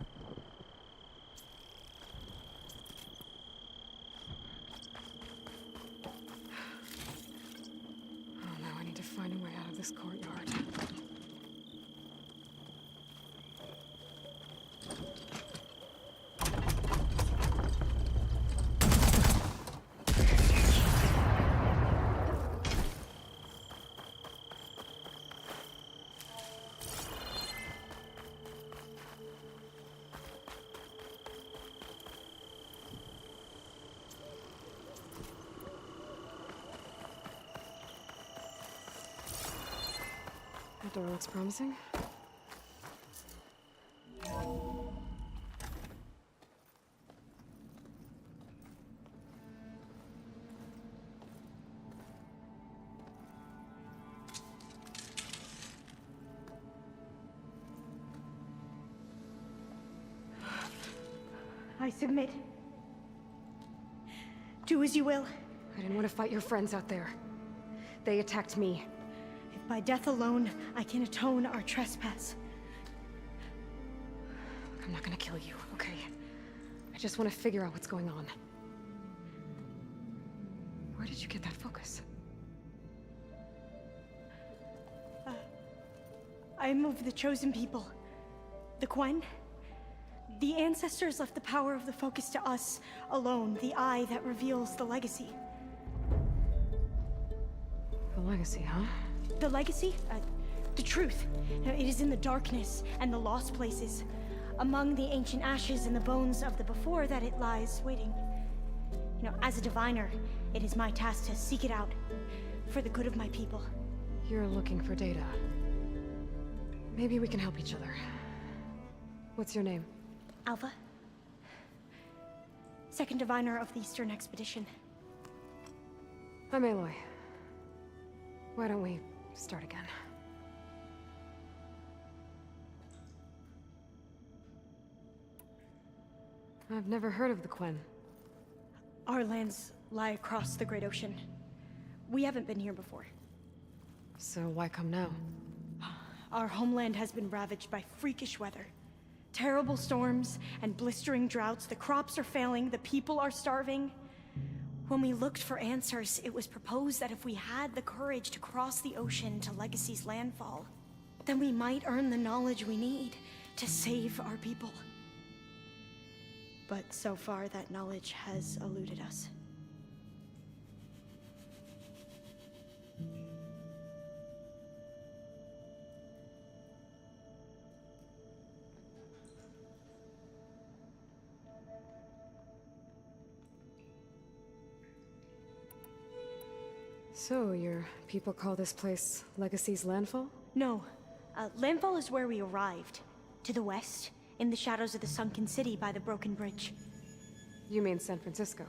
Oh, now I need to find a way out of this courtyard. That door looks promising. I submit. Do as you will. I didn't want to fight your friends out there. They attacked me. If by death alone I can atone our trespass. I'm not gonna kill you, okay? I just want to figure out what's going on. Where did you get that focus? I am of the chosen people. The Quen. The ancestors left the power of the focus to us alone, the eye that reveals the legacy. The legacy, huh? The legacy? The truth. It is in the darkness and the lost places, among the ancient ashes and the bones of the before that it lies waiting. As a diviner, it is my task to seek it out, for the good of my people. You're looking for data. Maybe we can help each other. What's your name? Alpha. Second diviner of the Eastern Expedition. I'm Aloy. Why don't we start again? I've never heard of the Quen. Our lands lie across the Great Ocean. We haven't been here before. So why come now? Our homeland has been ravaged by freakish weather. Terrible storms and blistering droughts. The crops are failing, the people are starving. When we looked for answers, it was proposed that if we had the courage to cross the ocean to Legacy's landfall, then we might earn the knowledge we need to save our people. But so far, that knowledge has eluded us. So, your people call this place Legacy's landfall? No. Landfall is where we arrived. To the west, in the shadows of the sunken city by the broken bridge. You mean San Francisco?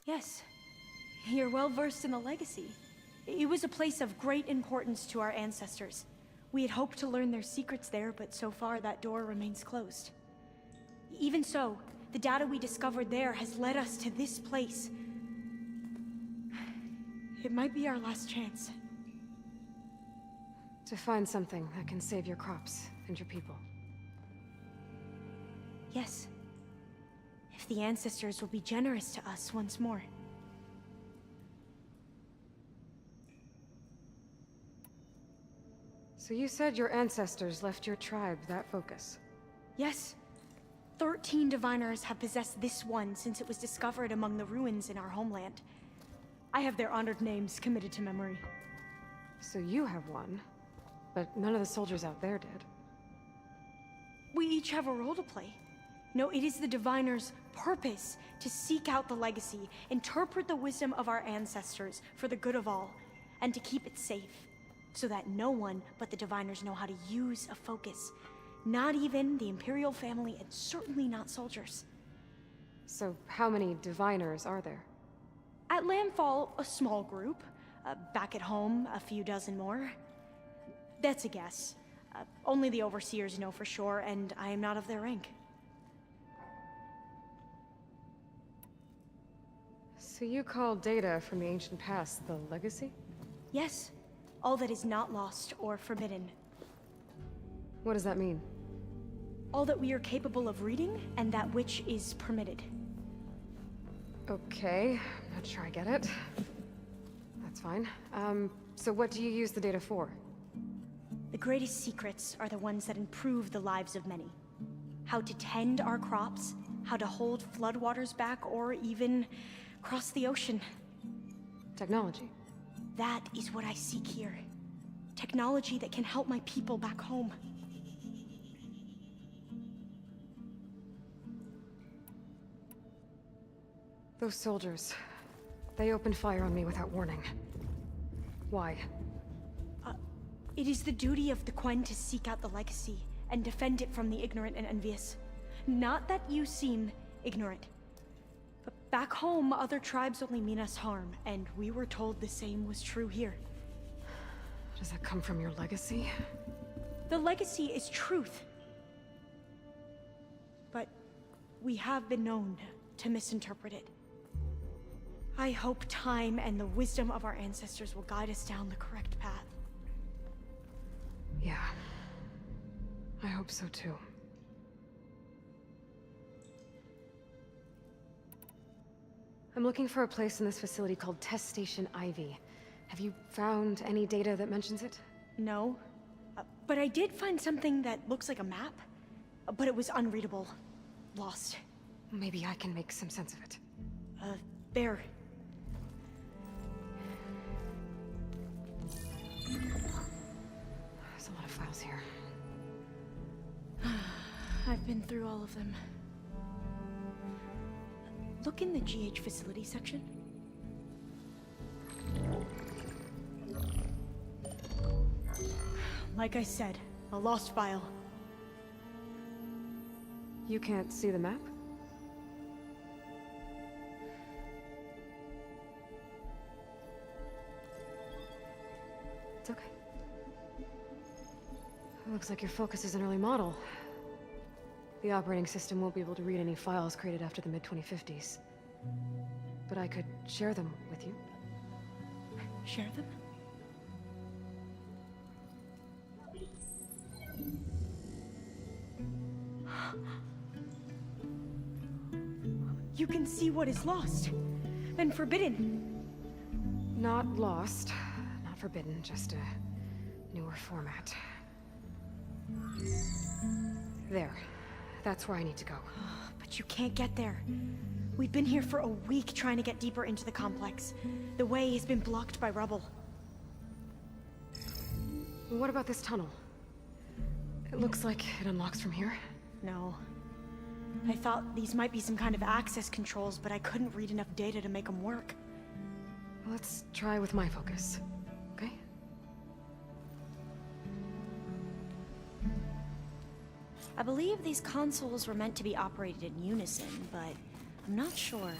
Yes. You're well versed in the legacy. It was a place of great importance to our ancestors. We had hoped to learn their secrets there, but so far that door remains closed. Even so, the data we discovered there has led us to this place. It might be our last chance. To find something that can save your crops and your people. Yes. If the ancestors will be generous to us once more. So you said your ancestors left your tribe that focus? Yes. 13 diviners have possessed this one since it was discovered among the ruins in our homeland. I have their honored names committed to memory. So you have one, but none of the soldiers out there did. We each have a role to play. No, it is the diviner's purpose to seek out the legacy, interpret the wisdom of our ancestors for the good of all, and to keep it safe, so that no one but the diviners know how to use a focus. Not even the Imperial family, and certainly not soldiers. So how many diviners are there? At Landfall, a small group. Back at home, a few dozen more. That's a guess. Only the overseers know for sure, and I am not of their rank. So you call data from the ancient past the legacy? Yes. All that is not lost or forbidden. What does that mean? All that we are capable of reading, and that which is permitted. Okay, I'm not sure I get it. That's fine. So what do you use the data for? The greatest secrets are the ones that improve the lives of many. How to tend our crops, how to hold floodwaters back, or even cross the ocean. Technology. That is what I seek here. Technology that can help my people back home. Those soldiers, they opened fire on me without warning. Why? It is the duty of the Quen to seek out the legacy and defend it from the ignorant and envious. Not that you seem ignorant. But back home, other tribes only mean us harm, and we were told the same was true here. Does that come from your legacy? The legacy is truth. But we have been known to misinterpret it. I hope time and the wisdom of our ancestors will guide us down the correct path. Yeah. I hope so too. I'm looking for a place in this facility called Test Station Ivy. Have you found any data that mentions it? No. But I did find something that looks like a map. But it was unreadable. Lost. Maybe I can make some sense of it. There. There's a lot of files here. I've been through all of them. Look in the GH facility section. Like I said, a lost file. You can't see the map? It's okay. It looks like your focus is an early model. The operating system won't be able to read any files created after the mid-2050s. But I could share them with you. Share them? You can see what is lost and forbidden. Not lost, not forbidden, just a newer format. There. That's where I need to go. But you can't get there. We've been here for a week trying to get deeper into the complex. The way has been blocked by rubble. What about this tunnel? It looks like it unlocks from here. No. I thought these might be some kind of access controls, but I couldn't read enough data to make them work. Let's try with my focus, okay? I believe these consoles were meant to be operated in unison, but I'm not sure.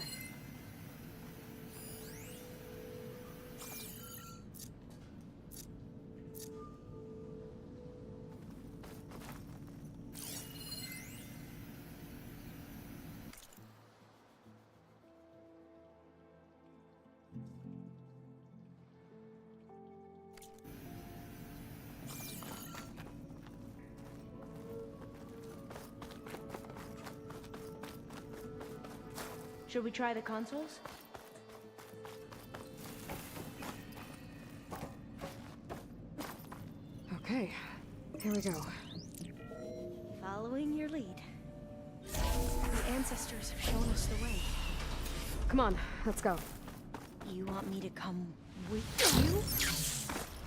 Should we try the consoles? Okay, here we go. Following your lead. The ancestors have shown us the way. Come on, let's go. You want me to come with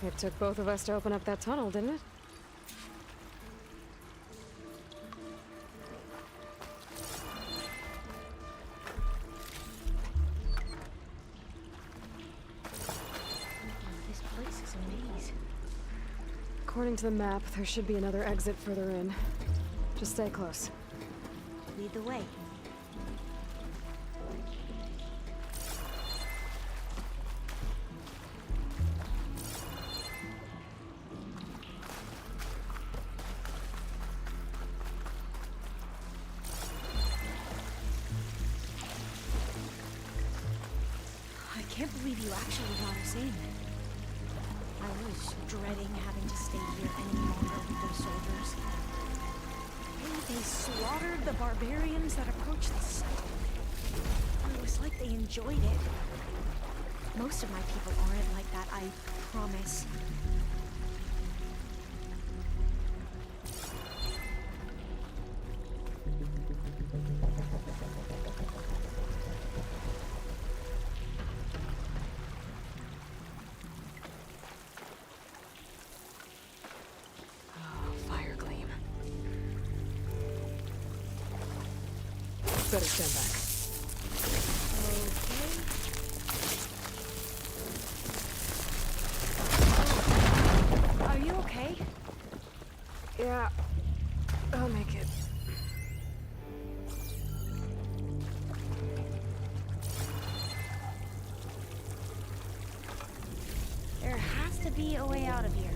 you? It took both of us to open up that tunnel, didn't it? This place is a maze. According to the map, there should be another exit further in. Just stay close. Lead the way. I can't believe you actually got us in. I was dreading having to stay here any longer with those soldiers. They slaughtered the barbarians that approached the site. It was like they enjoyed it. Most of my people aren't like that, I promise. Better stand back. Okay. Are you okay? Yeah, I'll make it. There has to be a way out of here.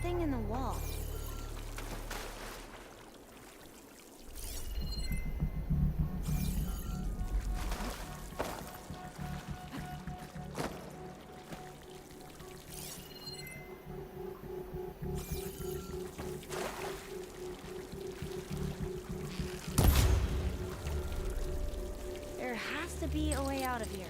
Thing in the wall. There has to be a way out of here.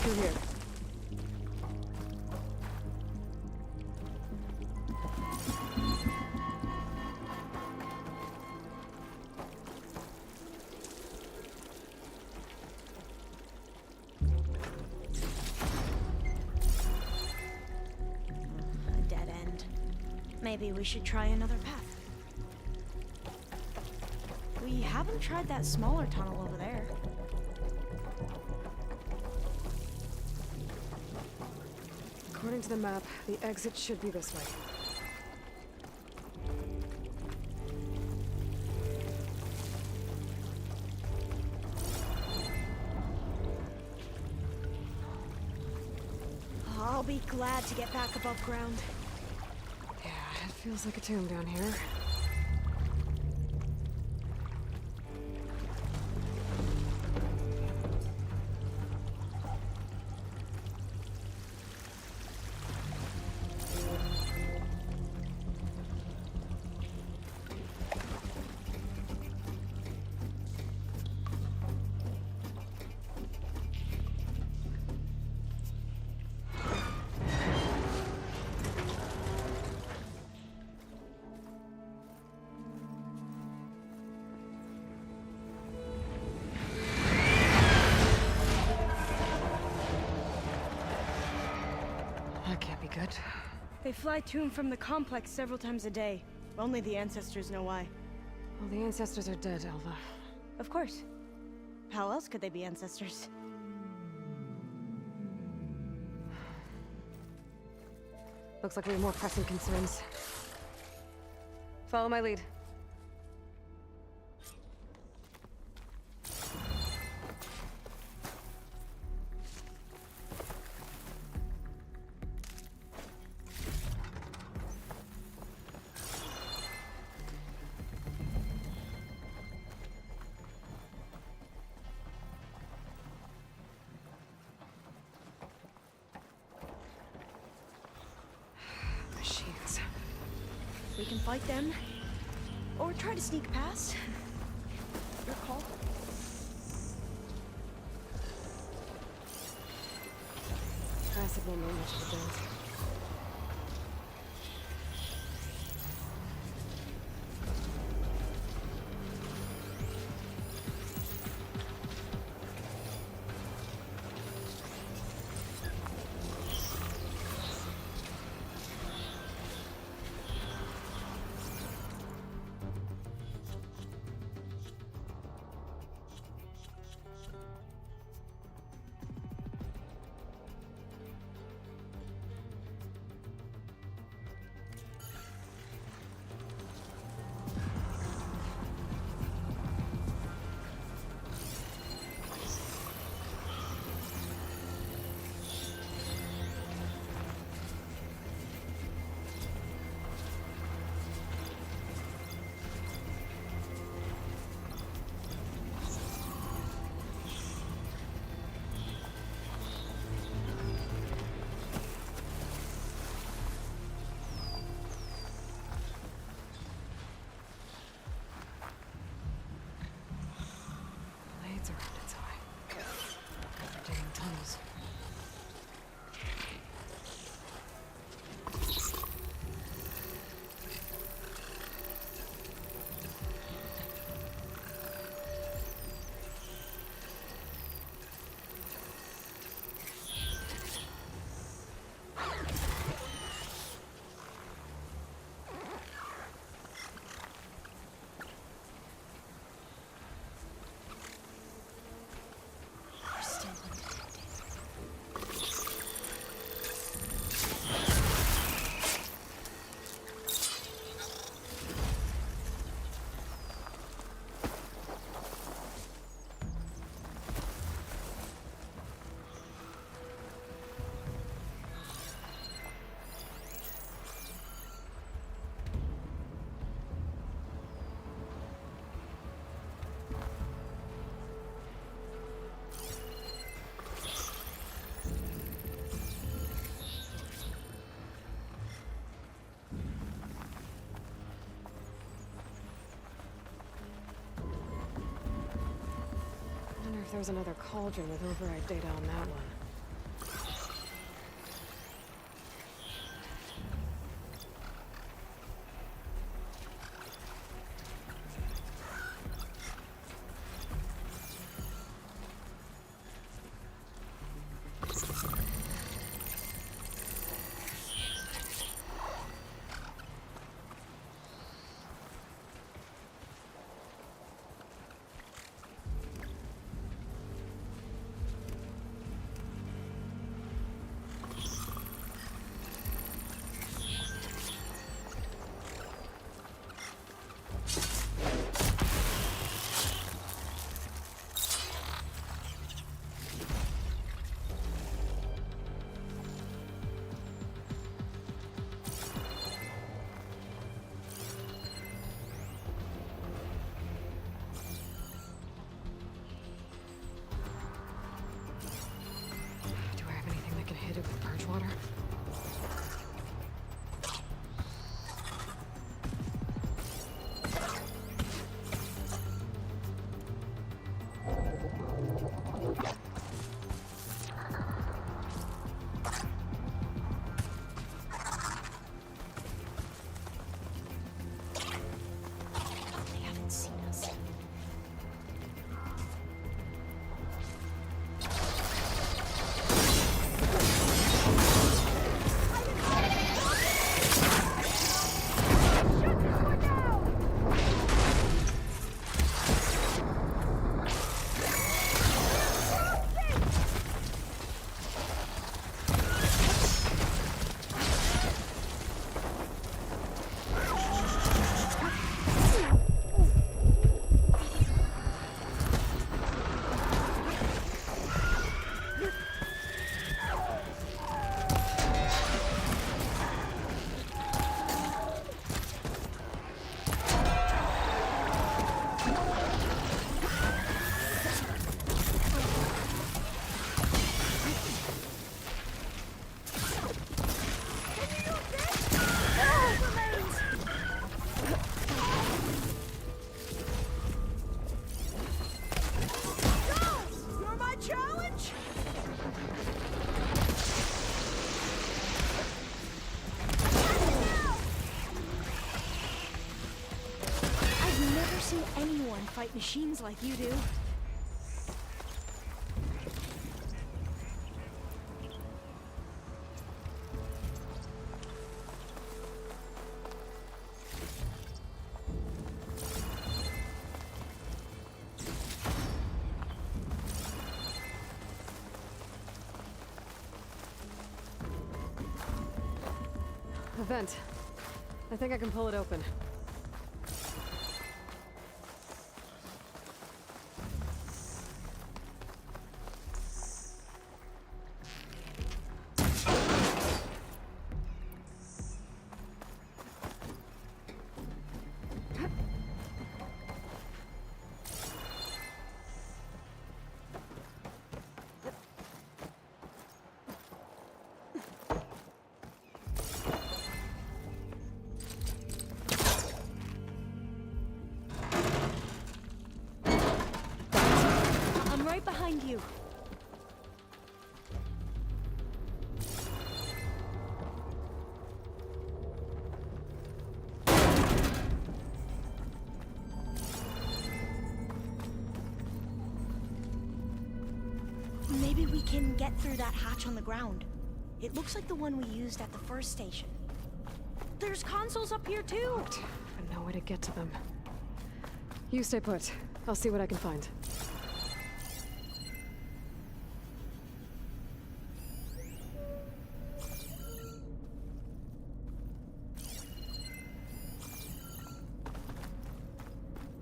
Here. A dead end. Maybe we should try another path. We haven't tried that smaller tunnel over there. According to the map, the exit should be this way. I'll be glad to get back above ground. Yeah, It feels like a tomb down here. That can't be good. They fly to and from the complex several times a day. Only the ancestors know why. Well, the ancestors are dead, Alva. Of course. How else could they be ancestors? Looks like we have more pressing concerns. Follow my lead. Machines. We can fight them, or try to sneak past. Your call. Acid won't make much of a dent. Blades around its eye. Digging tunnels. We're still undetected. I wonder if there's another cauldron with override data on that one. machines like you do. A vent. I think I can pull it open. I'm right behind you. Maybe we can get through that hatch on the ground. It looks like the one we used at the first station. There's consoles up here too! But no way to get to them. You stay put. I'll see what I can find.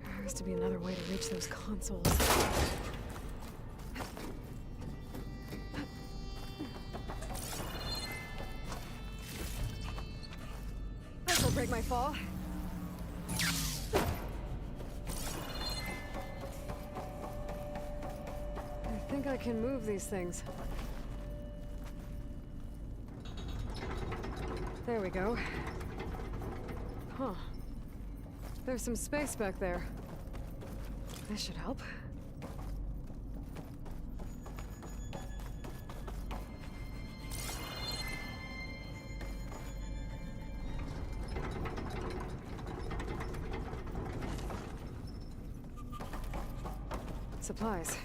There has to be another way to reach those consoles. This'll break my fall. I think I can move these things. There we go. Huh. There's some space back there. This should help. Supplies.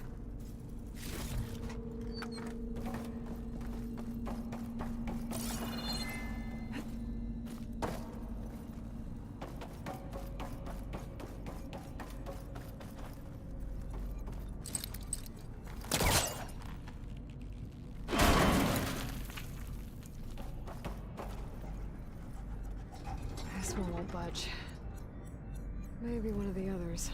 This one won't budge. Maybe one of the others.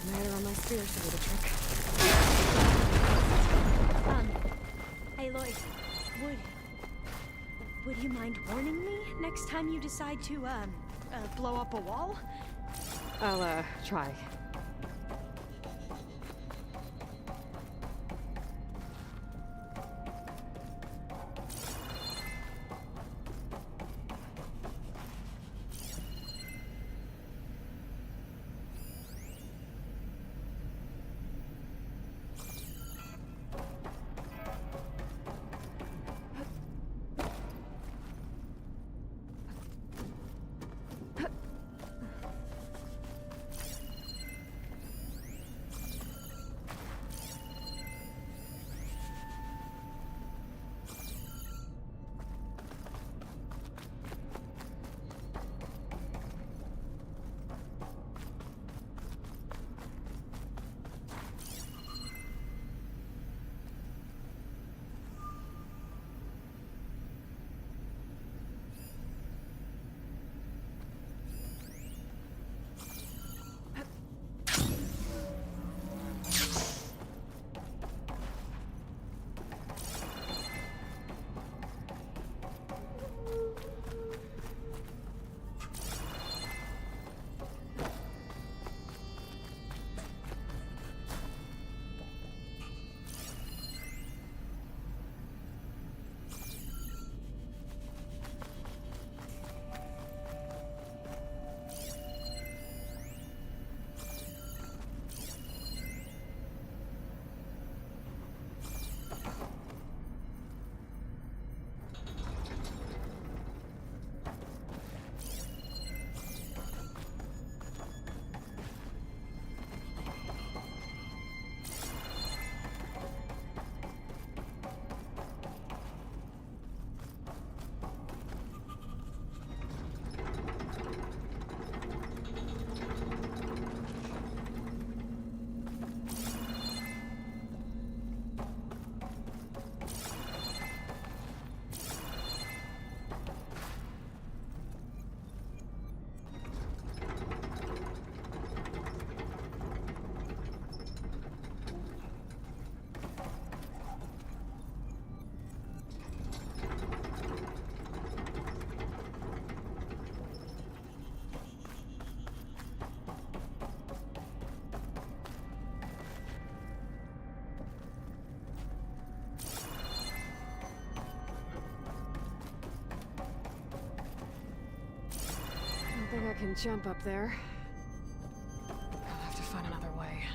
Admire on my spear should do the trick. Aloy, would you mind warning me next time you decide to, blow up a wall? I'll, try. think I can jump up there. I'll have to find another way.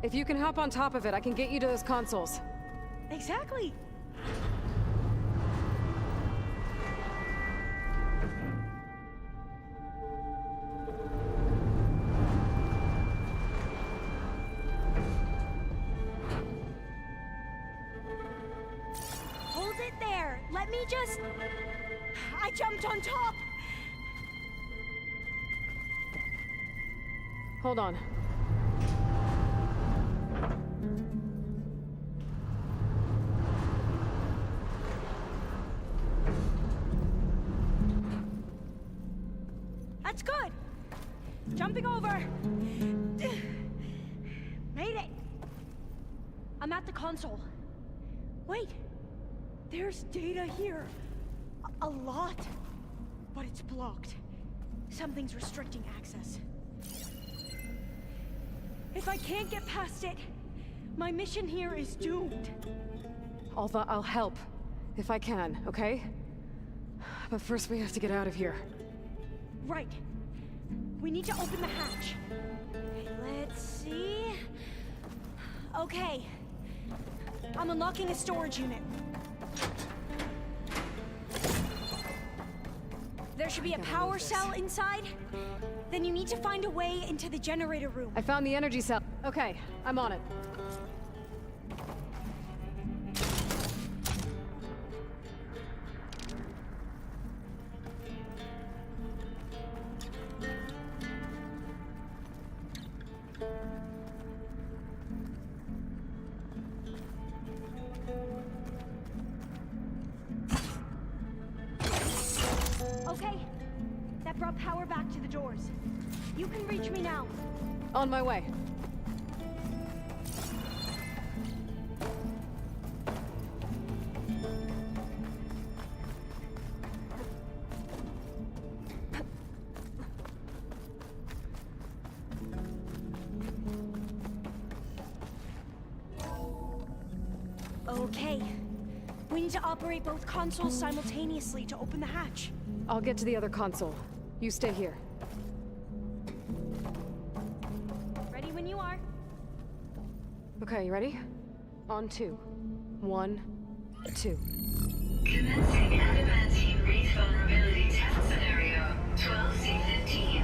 If you can hop on top of it, I can get you to those consoles. Exactly. Hold it there. Let me just... I jumped on top. Hold on. That's good. Jumping over. Made it. I'm at the console. Wait. There's data here. A lot. But it's blocked. Something's restricting access. If I can't get past it, my mission here is doomed. Alva, I'll help. If I can, okay? But first we have to get out of here. Right. We need to open the hatch. Let's see... Okay. I'm unlocking a storage unit. There should be a power cell inside. Then you need to find a way into the generator room. I found the energy cell. Okay, I'm on it. Okay. That brought power back to the doors. You can reach me now. On my way. Okay. We need to operate both consoles simultaneously to open the hatch. I'll get to the other console. You stay here. Ready when you are. Okay, you ready? On 2. 1, 2. Commencing adamantine wreath vulnerability test scenario 12C15.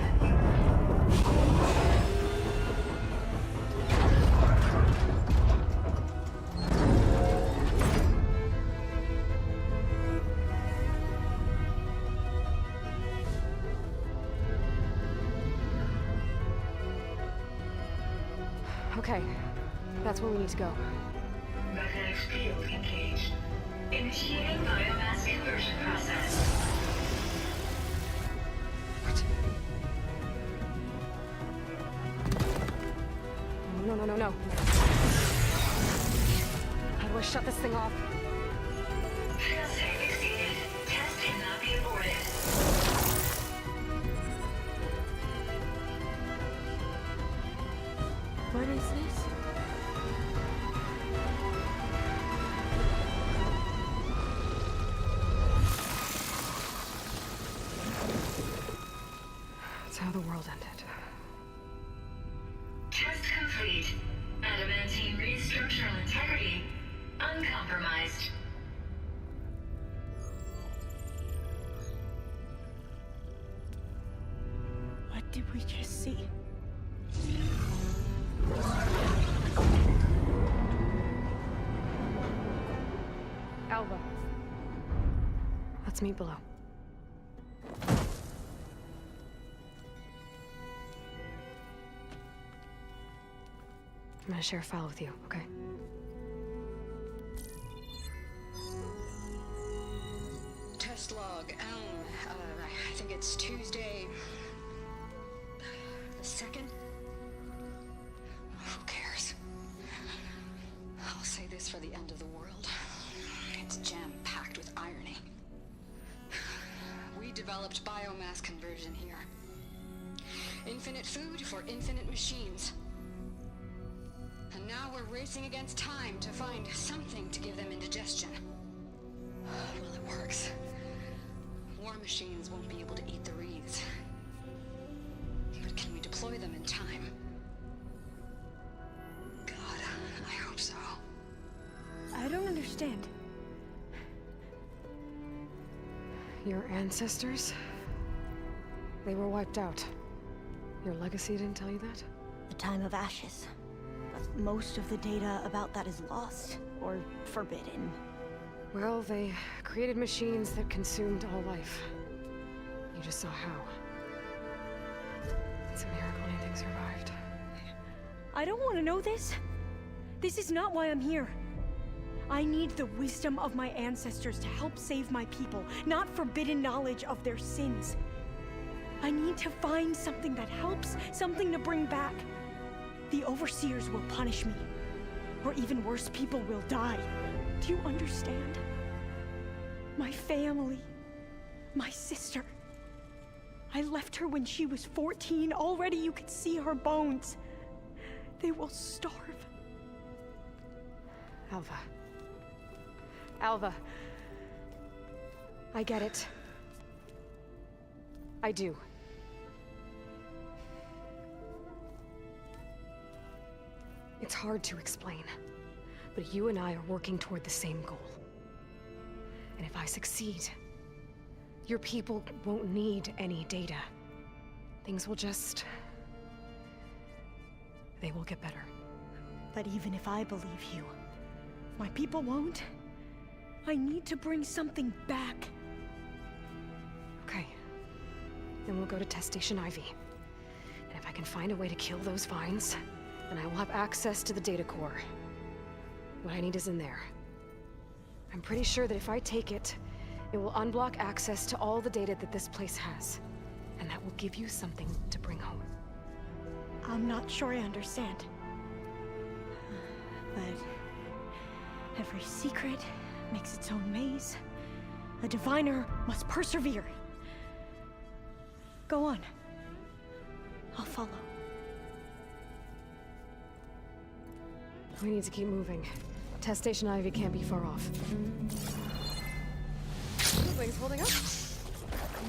Okay, that's where we need to go. Magnetic field engaged. Initiating biomass conversion process. No, no, no, no. How do I shut this thing off? Failsafe exceeded. Test cannot be aborted. What is this? That's how the world ended. Test complete. Adamantine wreath structural integrity uncompromised. What did we just see? Alva. Let's meet below. I'm gonna share a file with you, okay? Test log, I think it's Tuesday... the 2nd? Who cares? I'll say this for the end of the world. It's jam-packed with irony. We developed biomass conversion here. Infinite food for infinite machines. And now we're racing against time to find something to give them indigestion. Well, it works. War machines won't be able to eat the wreaths. But can we deploy them in time? God, I hope so. I don't understand. Your ancestors? They were wiped out. Your legacy didn't tell you that? The time of ashes. But most of the data about that is lost or forbidden. Well, they created machines that consumed all life. You just saw how. It's a miracle anything survived. I don't want to know this. This is not why I'm here. I need the wisdom of my ancestors to help save my people, not forbidden knowledge of their sins. I need to find something that helps, something to bring back. The overseers will punish me. Or even worse, people will die. Do you understand? My family. My sister. I left her when she was 14. Already you could see her bones. They will starve. Alva. Alva. I get it. I do. It's hard to explain, but you and I are working toward the same goal. And if I succeed, your people won't need any data. Things will just... they will get better. But even if I believe you, my people won't. I need to bring something back. Okay. Then we'll go to Test Station Ivy. And if I can find a way to kill those vines, then I will have access to the data core. What I need is in there. I'm pretty sure that if I take it, it will unblock access to all the data that this place has. And that will give you something to bring home. I'm not sure I understand. But every secret makes its own maze. A diviner must persevere. Go on. I'll follow. We need to keep moving. Test Station Ivy can't be far off. Wings holding up?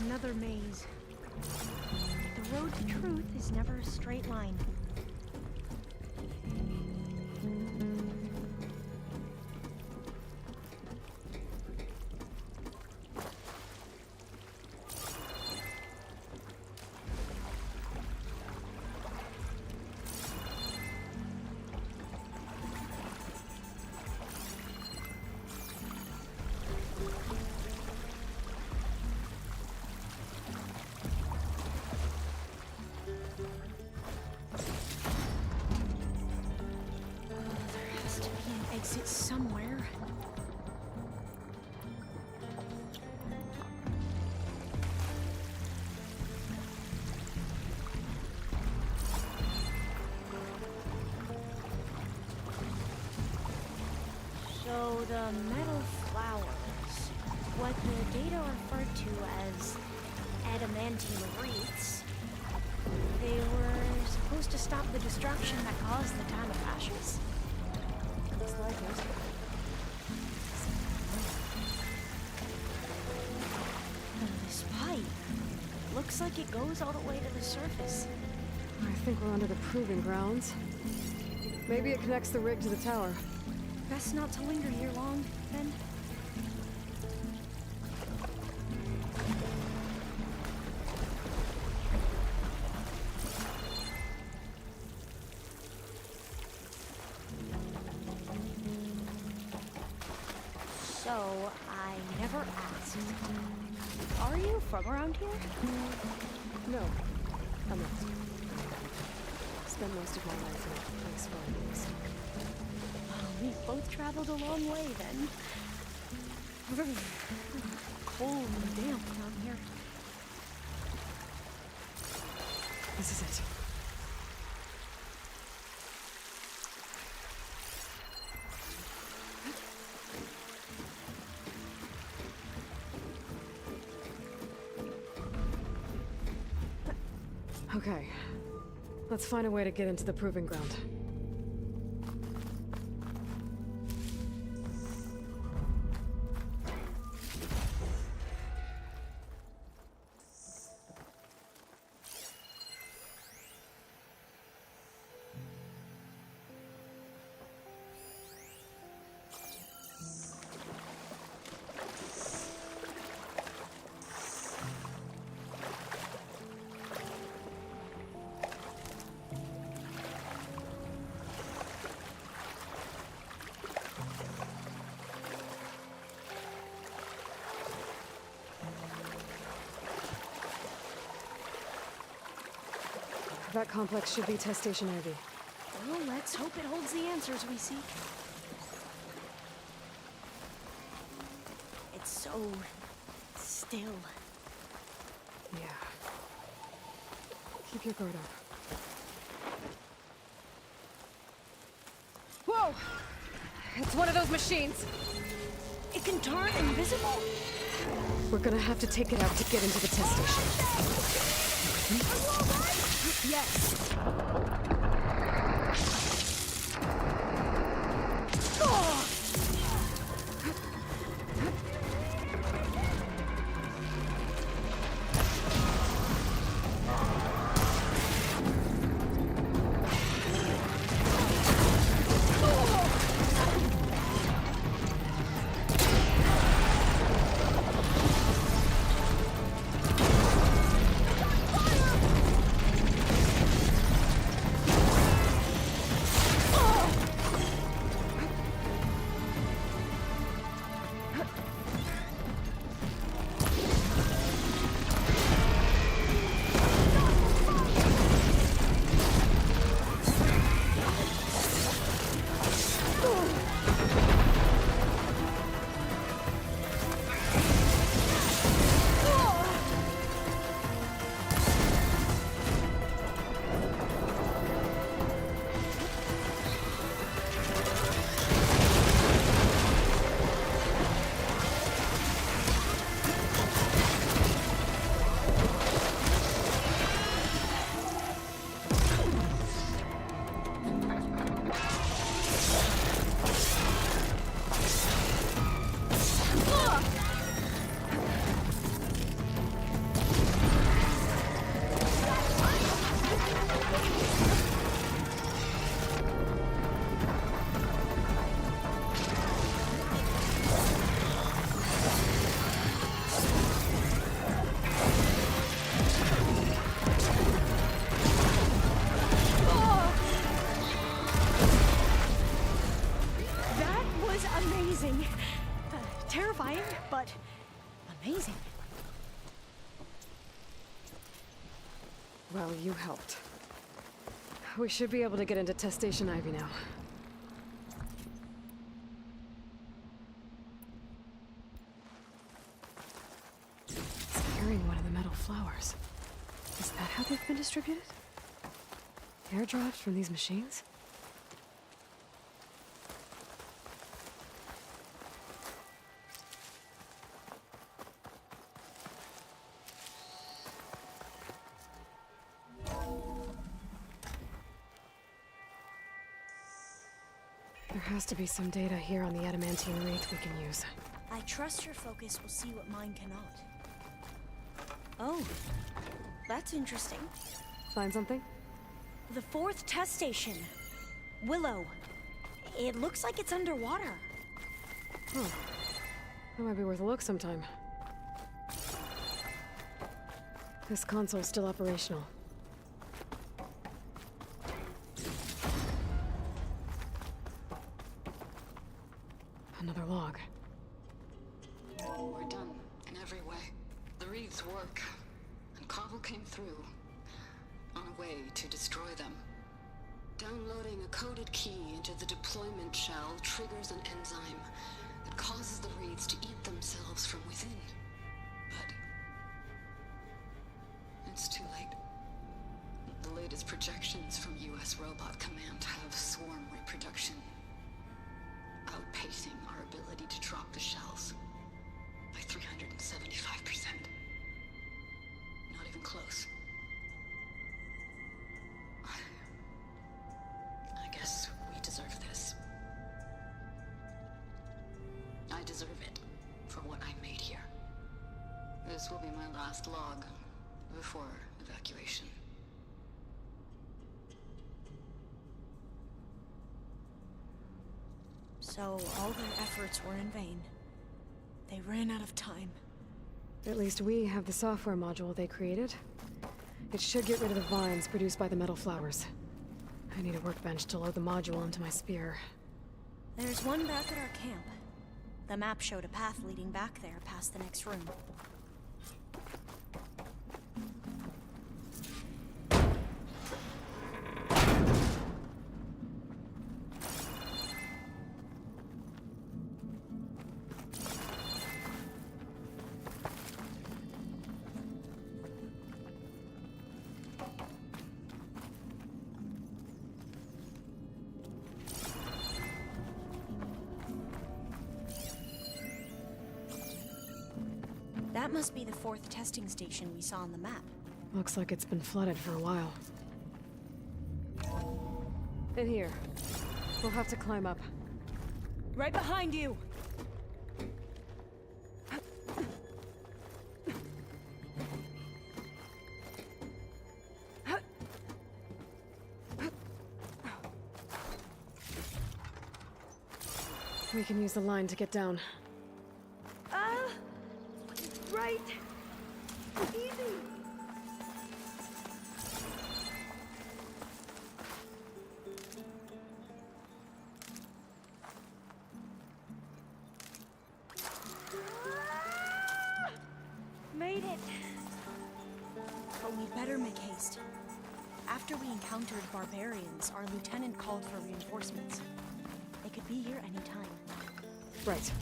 Another maze. The road to truth is never a straight line. Exit somewhere. So the metal flowers, what the data referred to as adamantine wreaths, they were supposed to stop the destruction that caused the Time of Ashes? Looks like it. And this pipe looks like it goes all the way to the surface. I think we're under the proving grounds. Maybe it connects the rig to the tower. Best not to linger here long, then. So, I never asked. Are you from around here? No, I'm not. Spent most of my life in exploring. We've both traveled a long way, then. Cold and damp down here. This is it. Okay. Let's find a way to get into the proving ground. That complex should be Test Station Ivy. Well, let's hope it holds the answers we seek. It's so still. Yeah. Keep your guard up. Whoa! It's one of those machines! It can turn invisible? We're gonna have to take it out to get into the test station. Are you alright? Yes! amazing. Terrifying, but amazing. Well, you helped. We should be able to get into Test Station Ivy now. It's carrying one of the metal flowers. Is that how they've been distributed? Airdrops from these machines? There has to be some data here on the adamantine wraith we can use. I trust your focus will see what mine cannot. Oh, that's interesting. Find something? The 4th test station. Willow. It looks like it's underwater. Huh. That might be worth a look sometime. This console's still operational. Another log. We're done in every way. The wreaths work, and Cobble came through on a way to destroy them. Downloading a coded key into the deployment shell triggers an enzyme that causes the wreaths to eat themselves from within. But it's too late. The latest projections from US Robot Command have swarm reproduction outpacing our ability to drop the shells by 375%. Not even close. I guess we deserve this. I deserve it for what I made here. This will be my last log before evacuation. So all their efforts were in vain. They ran out of time. At least we have the software module they created. It should get rid of the vines produced by the metal flowers. I need a workbench to load the module into my spear. There's one back at our camp. The map showed a path leading back there past the next room. That must be the 4th testing station we saw on the map. Looks like it's been flooded for a while. In here. We'll have to climb up. Right behind you! We can use the line to get down. Right! Easy! Made it! But we'd better make haste. After we encountered barbarians, our lieutenant called for reinforcements. They could be here any time. Right.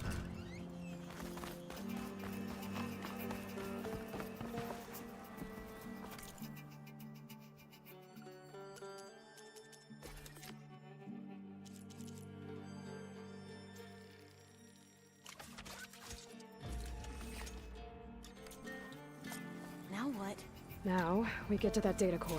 Now what? Now, we get to that data core.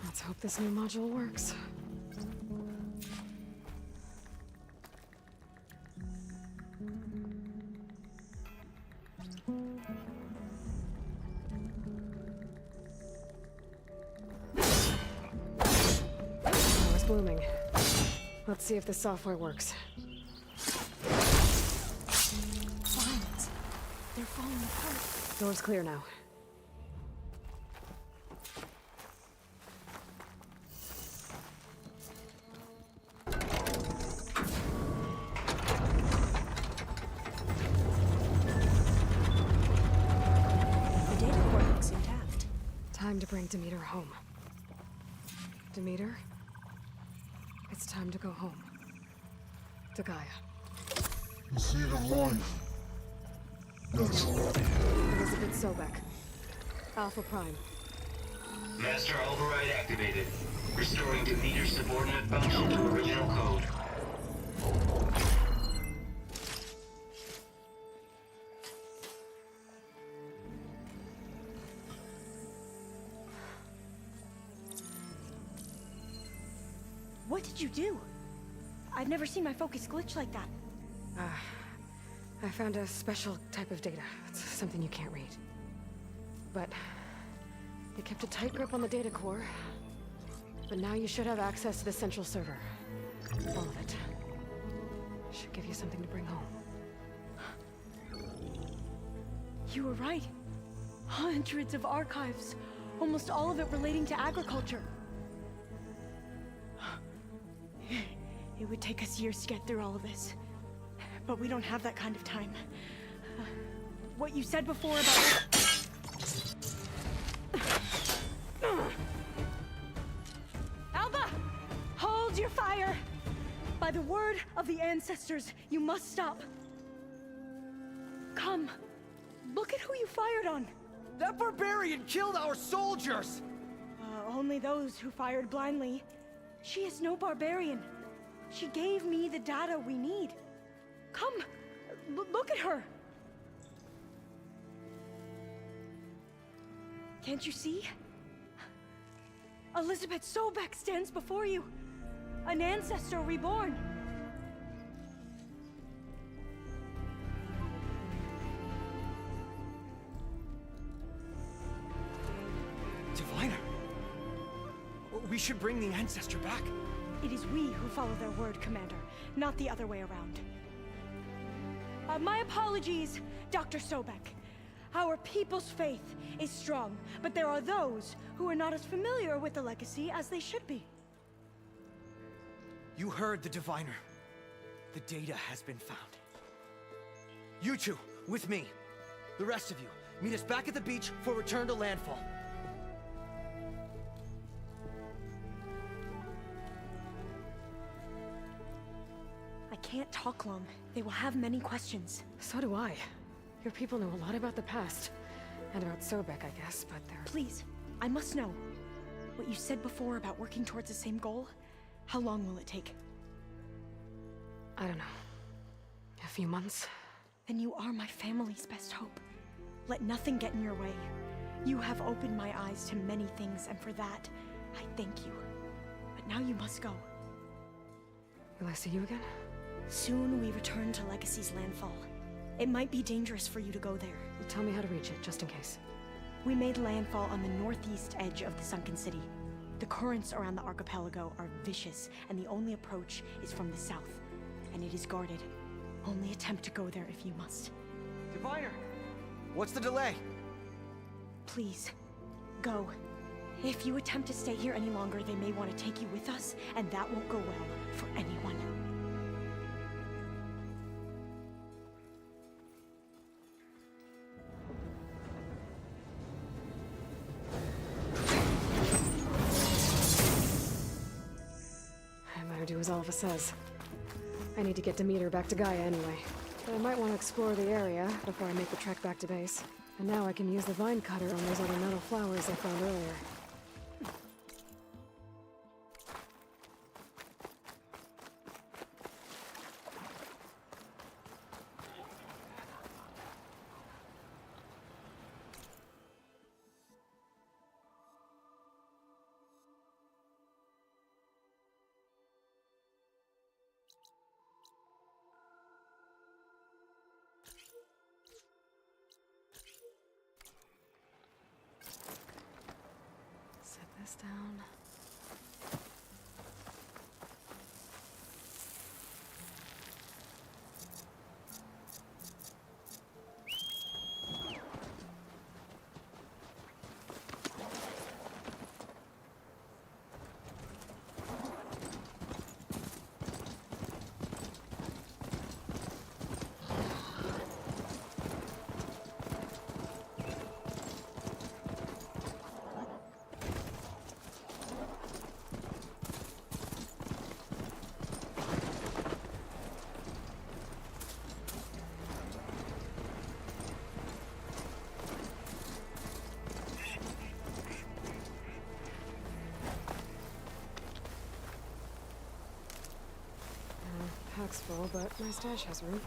Let's hope this new module works. Oh, it's blooming. Let's see if the software works. Vines. They're falling apart. Door's clear now. The data core looks intact. Time to bring Demeter home. Demeter? It's time to go home. To Gaia. The seed of life. That's right. Elizabeth Sobek. Alpha Prime. Master override activated. Restoring Demeter's subordinate function to original code. What did you do? I've never seen my focus glitch like that. I found a special type of data. It's something you can't read. But it kept a tight grip on the data core. But now you should have access to the central server. All of it. Should give you something to bring home. You were right. Hundreds of archives. Almost all of it relating to agriculture. It would take us years to get through all of this. But we don't have that kind of time. What you said before about... Alba! Hold your fire! By the word of the ancestors, you must stop. Come. Look at who you fired on. That barbarian killed our soldiers! Only those who fired blindly. She is no barbarian. She gave me the data we need. Come, look at her. Can't you see? Elizabeth Sobek stands before you. An ancestor reborn. Diviner! We should bring the ancestor back. It is we who follow their word, Commander, not the other way around. My apologies, Dr. Sobek. Our people's faith is strong, but there are those who are not as familiar with the legacy as they should be. You heard the diviner. The data has been found. You two, with me. The rest of you, meet us back at the beach for return to landfall. I can't talk long. They will have many questions. So do I. Your people know a lot about the past. And about Sobek, I guess, but they're... Please, I must know. What you said before about working towards the same goal, how long will it take? I don't know. A few months? Then you are my family's best hope. Let nothing get in your way. You have opened my eyes to many things, and for that, I thank you. But now you must go. Will I see you again? Soon we return to Legacy's landfall. It might be dangerous for you to go there. Tell me how to reach it, just in case. We made landfall on the northeast edge of the sunken city. The currents around the archipelago are vicious, and the only approach is from the south. And it is guarded. Only attempt to go there if you must. Diviner! What's the delay? Please, go. If you attempt to stay here any longer, they may want to take you with us, and that won't go well for anyone. I better do as Alva says. I need to get Demeter back to Gaia anyway. But I might want to explore the area before I make the trek back to base. And now I can use the vine cutter on those other metal flowers I found earlier. full, but my stash has room.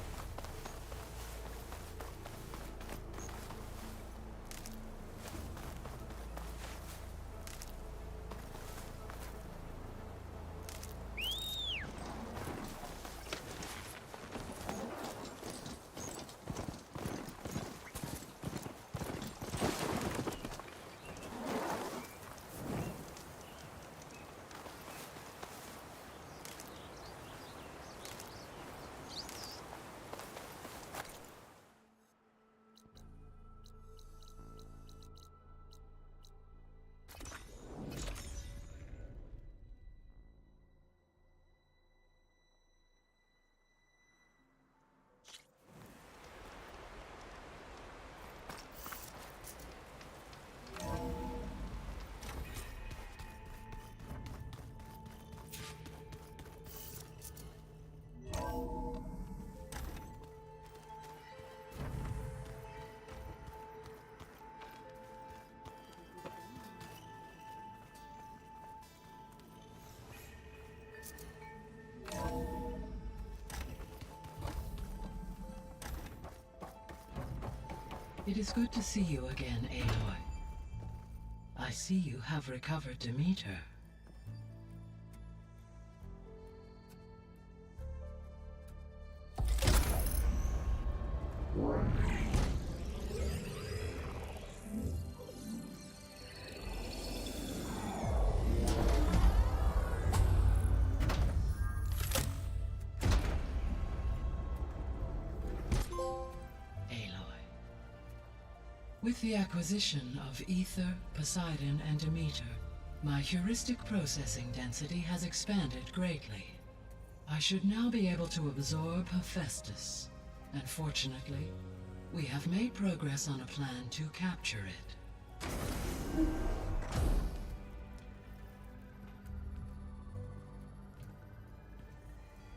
It is good to see you again, Aloy. I see you have recovered Demeter. With the acquisition of Ether, Poseidon, and Demeter, my heuristic processing density has expanded greatly. I should now be able to absorb Hephaestus, and fortunately, we have made progress on a plan to capture it.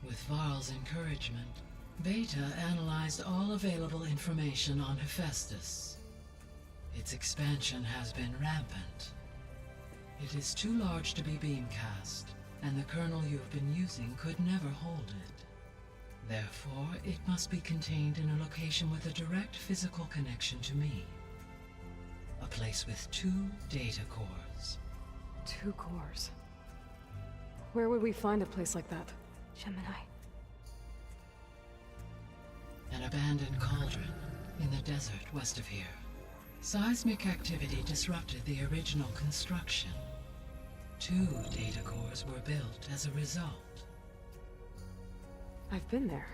With Varl's encouragement, Beta analyzed all available information on Hephaestus. Its expansion has been rampant. It is too large to be beamcast, and the kernel you've been using could never hold it. Therefore, it must be contained in a location with a direct physical connection to me. A place with 2 data cores. 2 cores? Where would we find a place like that? Gemini. An abandoned cauldron in the desert west of here. Seismic activity disrupted the original construction. 2 data cores were built as a result. I've been there.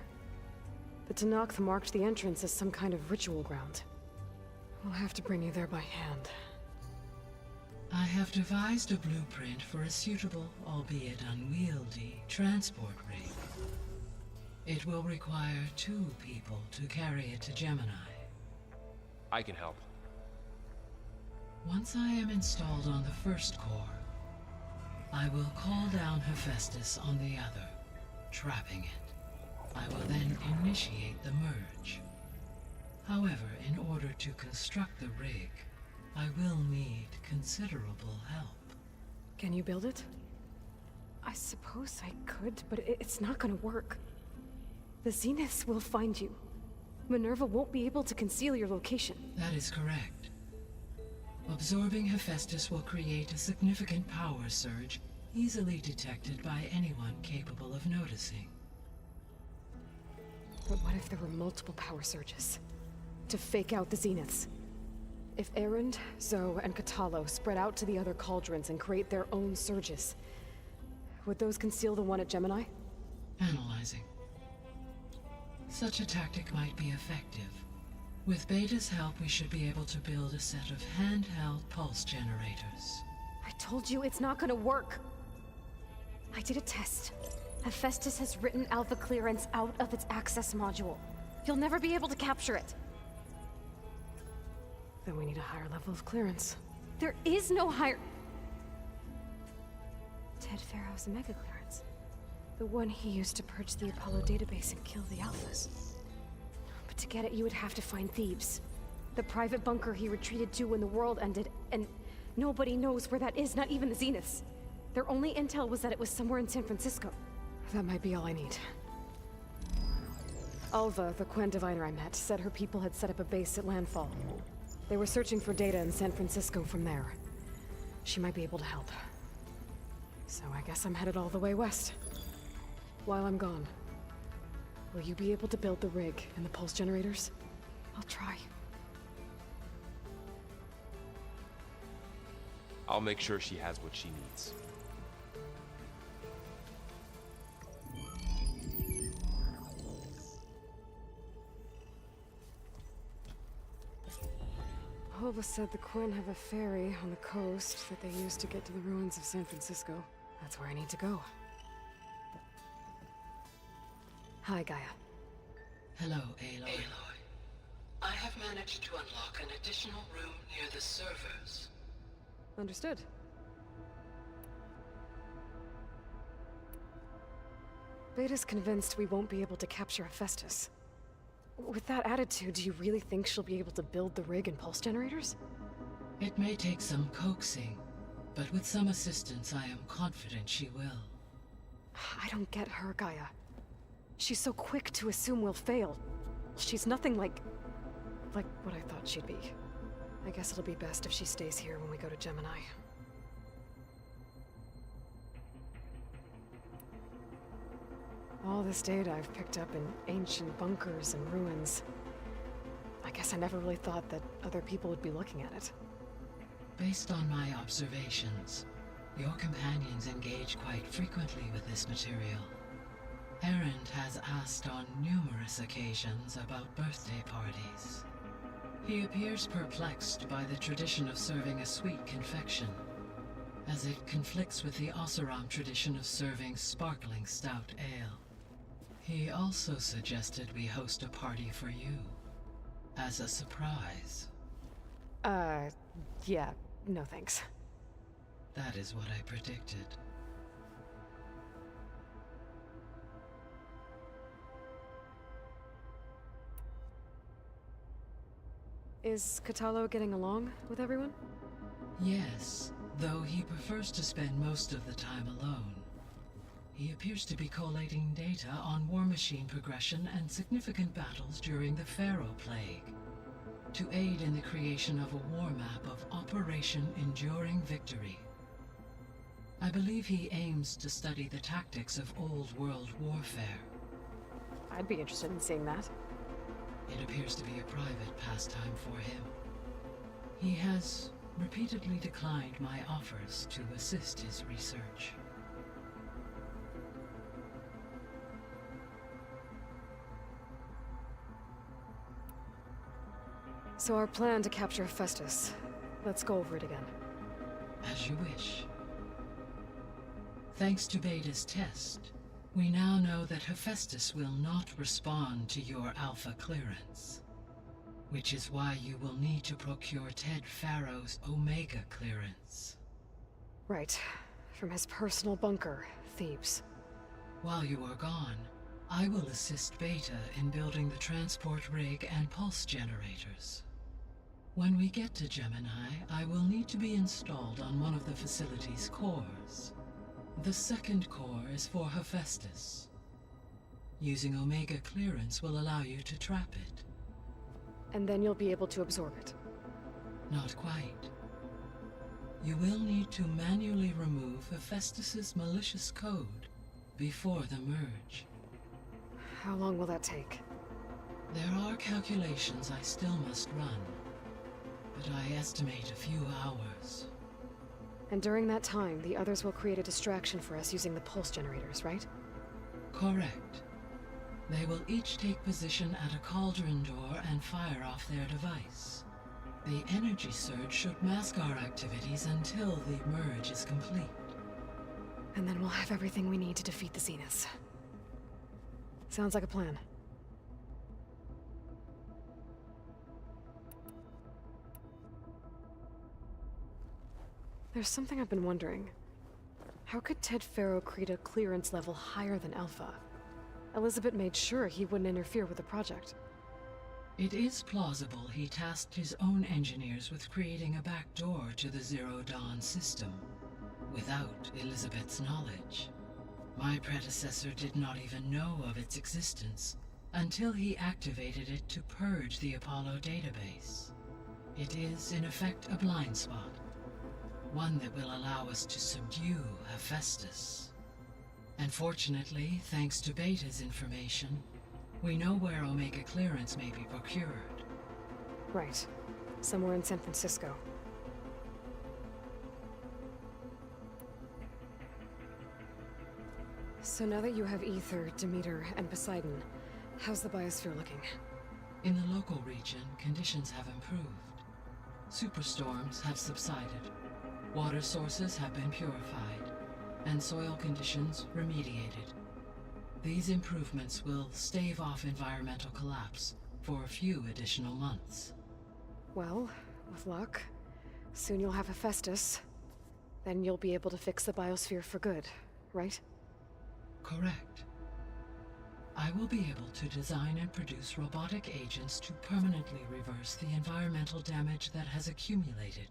The Tenakth marked the entrance as some kind of ritual ground. We'll have to bring you there by hand. I have devised a blueprint for a suitable, albeit unwieldy, transport rig. It will require 2 people to carry it to Gemini. I can help. Once I am installed on the first core, I will call down Hephaestus on the other, trapping it. I will then initiate the merge. However, in order to construct the rig, I will need considerable help. Can you build it? I suppose I could, but it's not gonna work. The Zeniths will find you. Minerva won't be able to conceal your location. That is correct. Absorbing Hephaestus will create a significant power surge, easily detected by anyone capable of noticing. But what if there were multiple power surges? To fake out the Zeniths? If Erend, Zoe, and Katalo spread out to the other cauldrons and create their own surges, would those conceal the one at Gemini? Analyzing. Such a tactic might be effective. With Beta's help, we should be able to build a set of handheld pulse generators. I told you it's not gonna work! I did a test. Hephaestus has written Alpha clearance out of its access module. You'll never be able to capture it. Then we need a higher level of clearance. There is no higher... Ted Pharaoh's mega clearance. The one he used to purge the Apollo database and kill the Alphas. But to get it, you would have to find Thebes. The private bunker he retreated to when the world ended, and nobody knows where that is, not even the Zeniths. Their only intel was that it was somewhere in San Francisco. That might be all I need. Alva, the Quen diviner I met, said her people had set up a base at landfall. They were searching for data in San Francisco from there. She might be able to help. So I guess I'm headed all the way west. While I'm gone, will you be able to build the rig and the pulse generators? I'll try. I'll make sure she has what she needs. Alva said the Quen have a ferry on the coast that they use to get to the ruins of San Francisco. That's where I need to go. Hi, Gaia. Hello, Aloy. I have managed to unlock an additional room near the servers. Understood. Beta's convinced we won't be able to capture Hephaestus. With that attitude, do you really think she'll be able to build the rig and pulse generators? It may take some coaxing, but with some assistance, I am confident she will. I don't get her, Gaia. She's so quick to assume we'll fail. She's nothing like what I thought she'd be. I guess it'll be best if she stays here when we go to Gemini. All this data I've picked up in ancient bunkers and ruins. I guess I never really thought that other people would be looking at it. Based on my observations, your companions engage quite frequently with this material. Erend has asked on numerous occasions about birthday parties. He appears perplexed by the tradition of serving a sweet confection, as it conflicts with the Oseram tradition of serving sparkling stout ale. He also suggested we host a party for you, as a surprise. Yeah, no thanks. That is what I predicted. Is Katalo getting along with everyone? Yes, though he prefers to spend most of the time alone. He appears to be collating data on war machine progression and significant battles during the Pharaoh Plague, to aid in the creation of a war map of Operation Enduring Victory. I believe he aims to study the tactics of Old World warfare. I'd be interested in seeing that. It appears to be a private pastime for him. He has repeatedly declined my offers to assist his research. So our plan to capture Hephaestus. Let's go over it again. As you wish. Thanks to Beta's test, we now know that Hephaestus will not respond to your Alpha clearance. Which is why you will need to procure Ted Pharaoh's Omega clearance. Right. From his personal bunker, Thebes. While you are gone, I will assist Beta in building the transport rig and pulse generators. When we get to Gemini, I will need to be installed on one of the facility's cores. The second core is for Hephaestus. Using Omega clearance will allow you to trap it. And then you'll be able to absorb it. Not quite. You will need to manually remove Hephaestus's malicious code before the merge. How long will that take? There are calculations I still must run, but I estimate a few hours. And during that time, the others will create a distraction for us using the pulse generators, right? Correct. They will each take position at a cauldron door and fire off their device. The energy surge should mask our activities until the merge is complete. And then we'll have everything we need to defeat the Zeniths. Sounds like a plan. There's something I've been wondering. How could Ted Pharaoh create a clearance level higher than Alpha? Elizabeth made sure he wouldn't interfere with the project. It is plausible he tasked his own engineers with creating a back door to the Zero Dawn system, without Elizabeth's knowledge. My predecessor did not even know of its existence, until he activated it to purge the Apollo database. It is, in effect, a blind spot. One that will allow us to subdue Hephaestus. And fortunately, thanks to Beta's information, we know where Omega clearance may be procured. Right. Somewhere in San Francisco. So now that you have Ether, Demeter, and Poseidon, how's the biosphere looking? In the local region, conditions have improved. Superstorms have subsided. Water sources have been purified, and soil conditions remediated. These improvements will stave off environmental collapse for a few additional months. Well, with luck, soon you'll have Hephaestus. Then you'll be able to fix the biosphere for good, right? Correct. I will be able to design and produce robotic agents to permanently reverse the environmental damage that has accumulated.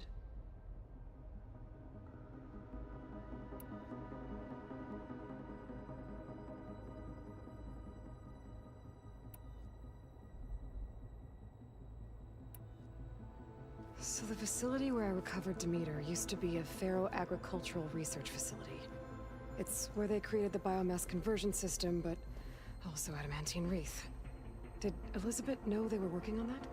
So the facility where I recovered Demeter used to be a Pharaoh-agricultural research facility. It's where they created the biomass conversion system, but also adamantine wreath. Did Elizabeth know they were working on that?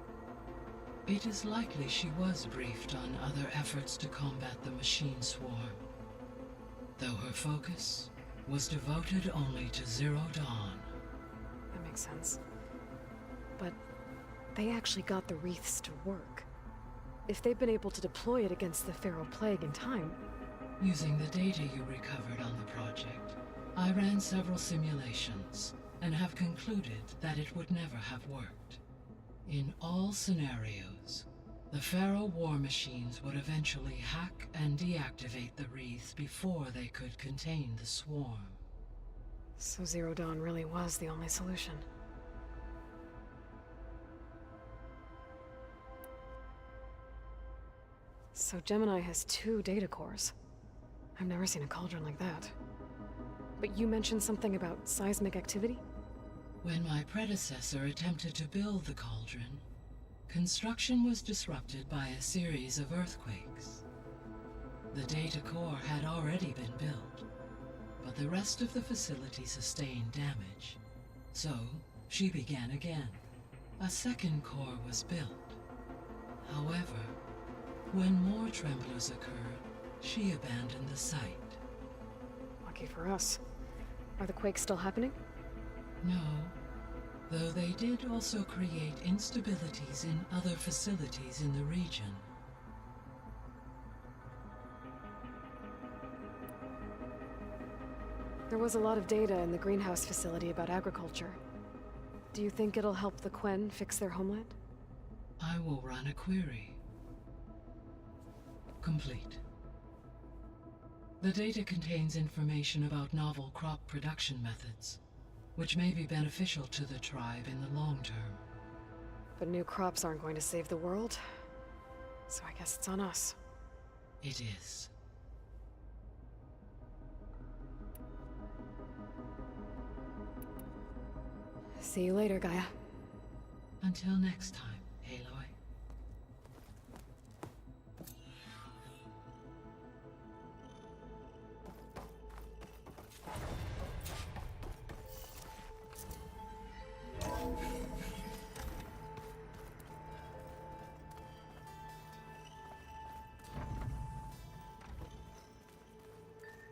It is likely she was briefed on other efforts to combat the machine swarm, though her focus was devoted only to Zero Dawn. That makes sense. But they actually got the wreaths to work. If they've been able to deploy it against the Pharaoh Plague in time... Using the data you recovered on the project, I ran several simulations and have concluded that it would never have worked. In all scenarios, the Pharaoh war machines would eventually hack and deactivate the wreaths before they could contain the swarm. So Zero Dawn really was the only solution. So Gemini has 2 data cores. I've never seen a cauldron like that. But you mentioned something about seismic activity? When my predecessor attempted to build the cauldron, construction was disrupted by a series of earthquakes. The data core had already been built, but the rest of the facility sustained damage. So, she began again. A second core was built. However, when more tremblers occurred, she abandoned the site. Lucky for us. Are the quakes still happening? No, though they did also create instabilities in other facilities in the region. There was a lot of data in the greenhouse facility about agriculture. Do you think it'll help the Quen fix their homeland? I will run a query. Complete. The data contains information about novel crop production methods, which may be beneficial to the tribe in the long term. But new crops aren't going to save the world, so I guess it's on us. It is. See you later, Gaia. Until next time, Aloy.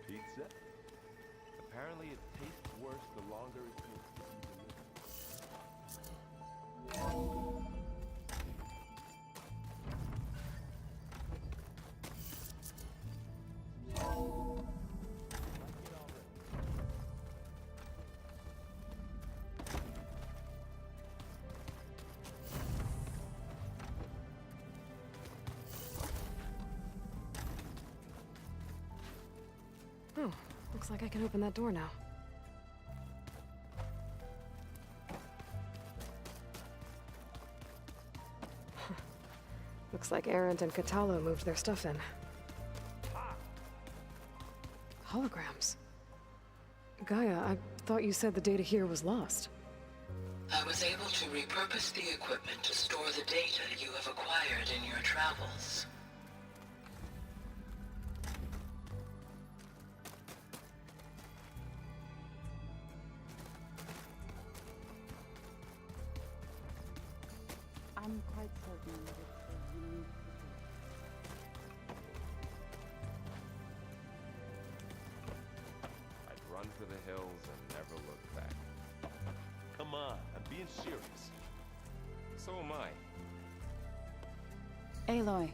Pizza? Apparently it tastes worse the longer it takes to be delivered. Oh, looks like I can open that door now. Looks like Arendt and Catalo moved their stuff in. Holograms. Gaia, I thought you said the data here was lost. I was able to repurpose the equipment to store the data you have acquired in your travels. I'm quite certain that it's a unique I'd run for the hills and never look back. Come on, I'm being serious. So am I. Aloy,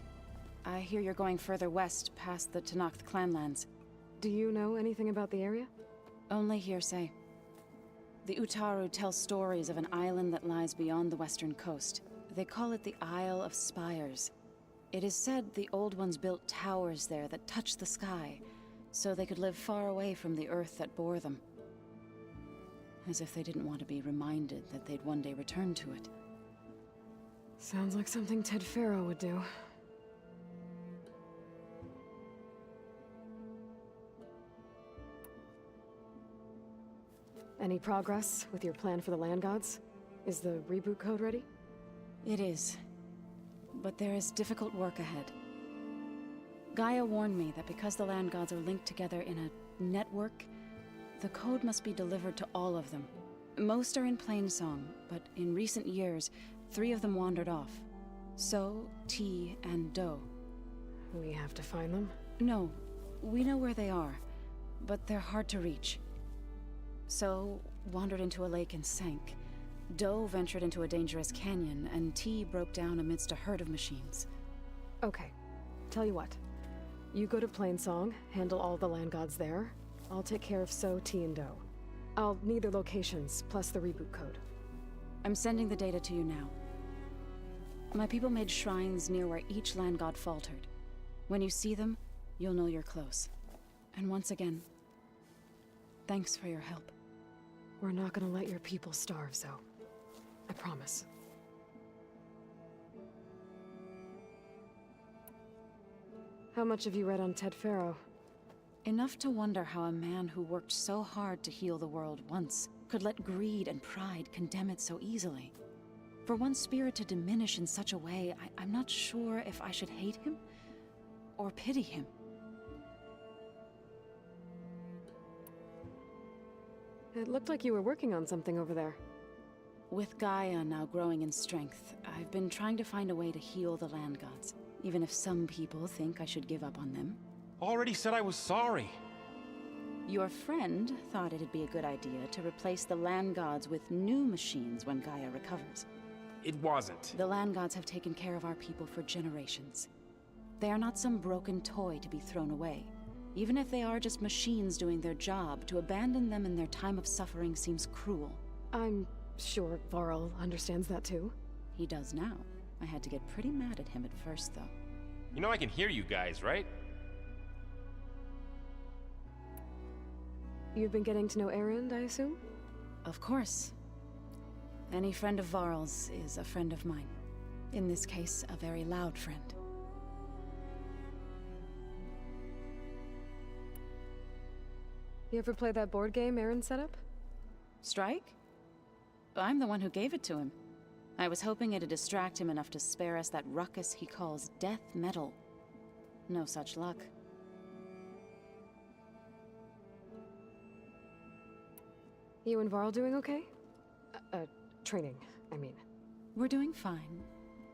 I hear you're going further west past the Tenakth clanlands. Do you know anything about the area? Only hearsay. The Utaru tell stories of an island that lies beyond the western coast. They call it the Isle of Spires. It is said the Old Ones built towers there that touch the sky, so they could live far away from the earth that bore them. As if they didn't want to be reminded that they'd one day return to it. Sounds like something Ted Faro would do. Any progress with your plan for the land gods? Is the reboot code ready? It is. But there is difficult work ahead. Gaia warned me that because the land gods are linked together in a network, the code must be delivered to all of them. Most are in Plainsong, but in recent years, 3 of them wandered off. So, T, and Do. We have to find them? No, we know where they are, but they're hard to reach. So, wandered into a lake and sank. Do ventured into a dangerous canyon, and T broke down amidst a herd of machines. Okay, tell you what. You go to Plainsong, handle all the land gods there. I'll take care of So, T, and Do. I'll need their locations, plus the reboot code. I'm sending the data to you now. My people made shrines near where each land god faltered. When you see them, you'll know you're close. And once again, thanks for your help. We're not gonna let your people starve, Zo. I promise. How much have you read on Ted Faro? Enough to wonder how a man who worked so hard to heal the world once could let greed and pride condemn it so easily. For one's spirit to diminish in such a way, I'm not sure if I should hate him or pity him. It looked like you were working on something over there. With Gaia now growing in strength, I've been trying to find a way to heal the land gods, even if some people think I should give up on them. Already said I was sorry. Your friend thought it'd be a good idea to replace the land gods with new machines when Gaia recovers. It wasn't. The land gods have taken care of our people for generations. They are not some broken toy to be thrown away. Even if they are just machines doing their job, to abandon them in their time of suffering seems cruel. I'm sure Varl understands that too. He does now. I had to get pretty mad at him at first, though. You know I can hear you guys, right? You've been getting to know Erend, I assume? Of course. Any friend of Varl's is a friend of mine. In this case, a very loud friend. You ever play that board game Erend set up? Strike? I'm the one who gave it to him. I was hoping it'd distract him enough to spare us that ruckus he calls death metal. No such luck. You and Varl doing okay? Training, I mean. We're doing fine.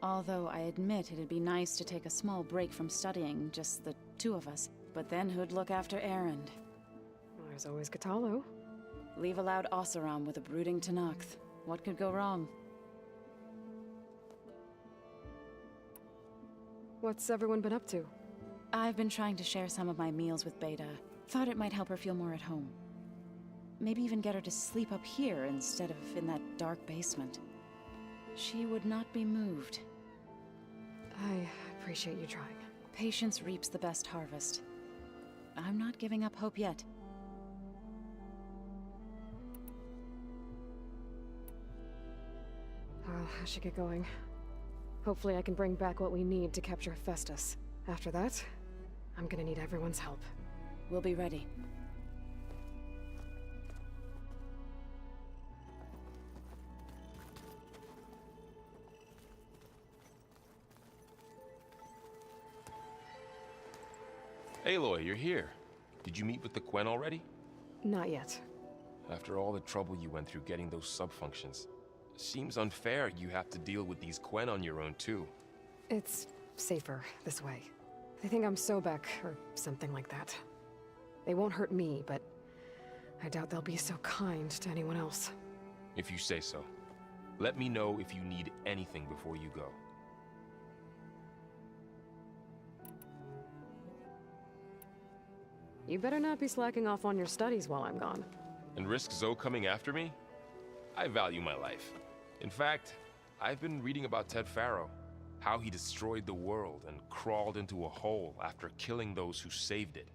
Although I admit it'd be nice to take a small break from studying, just the 2 of us. But then who'd look after Erend? Well, there's always Katalo. Leave a loud Oseram with a brooding Tenakth. What could go wrong? What's everyone been up to? I've been trying to share some of my meals with Beta. Thought it might help her feel more at home. Maybe even get her to sleep up here instead of in that dark basement. She would not be moved. I appreciate you trying. Patience reaps the best harvest. I'm not giving up hope yet. Well, I should get going. Hopefully I can bring back what we need to capture Festus. After that, I'm gonna need everyone's help. We'll be ready. Aloy, you're here. Did you meet with the Quen already? Not yet. After all the trouble you went through getting those sub-functions, seems unfair you have to deal with these Quen on your own too. It's safer this way. They think I'm Sobek, or something like that. They won't hurt me, but I doubt they'll be so kind to anyone else. If you say so. Let me know if you need anything before you go. You better not be slacking off on your studies while I'm gone. And risk Zoe coming after me? I value my life. In fact, I've been reading about Ted Faro. How he destroyed the world and crawled into a hole after killing those who saved it.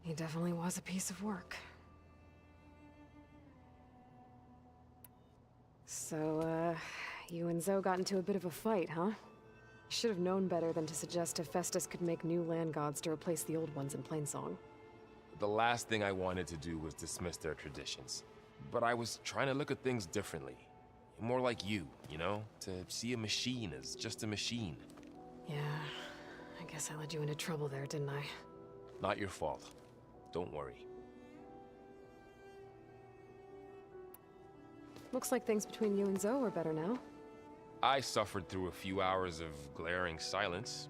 He definitely was a piece of work. So, you and Zoe got into a bit of a fight, huh? Should have known better than to suggest Hephaestus could make new land gods to replace the old ones in Plainsong. The last thing I wanted to do was dismiss their traditions. But I was trying to look at things differently. More like you know? To see a machine as just a machine. Yeah, I guess I led you into trouble there, didn't I? Not your fault. Don't worry. Looks like things between you and Zoe are better now. I suffered through a few hours of glaring silence.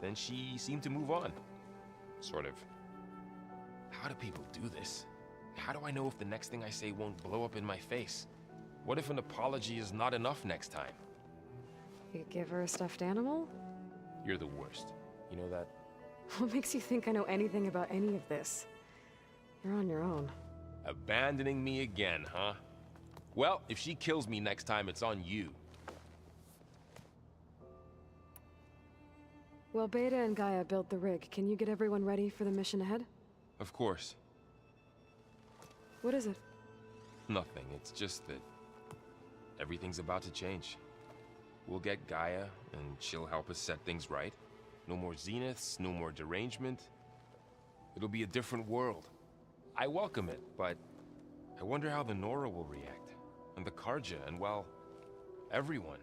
Then she seemed to move on. Sort of. How do people do this? How do I know if the next thing I say won't blow up in my face? What if an apology is not enough next time? You give her a stuffed animal? You're the worst. You know that? What makes you think I know anything about any of this? You're on your own. Abandoning me again, huh? Well, if she kills me next time, it's on you. Well, Beta and Gaia built the rig. Can you get everyone ready for the mission ahead? Of course. What is it? Nothing. It's just that everything's about to change. We'll get Gaia, and she'll help us set things right. No more zeniths, no more derangement. It'll be a different world. I welcome it, but I wonder how the Nora will react. And the Karja, and well, everyone.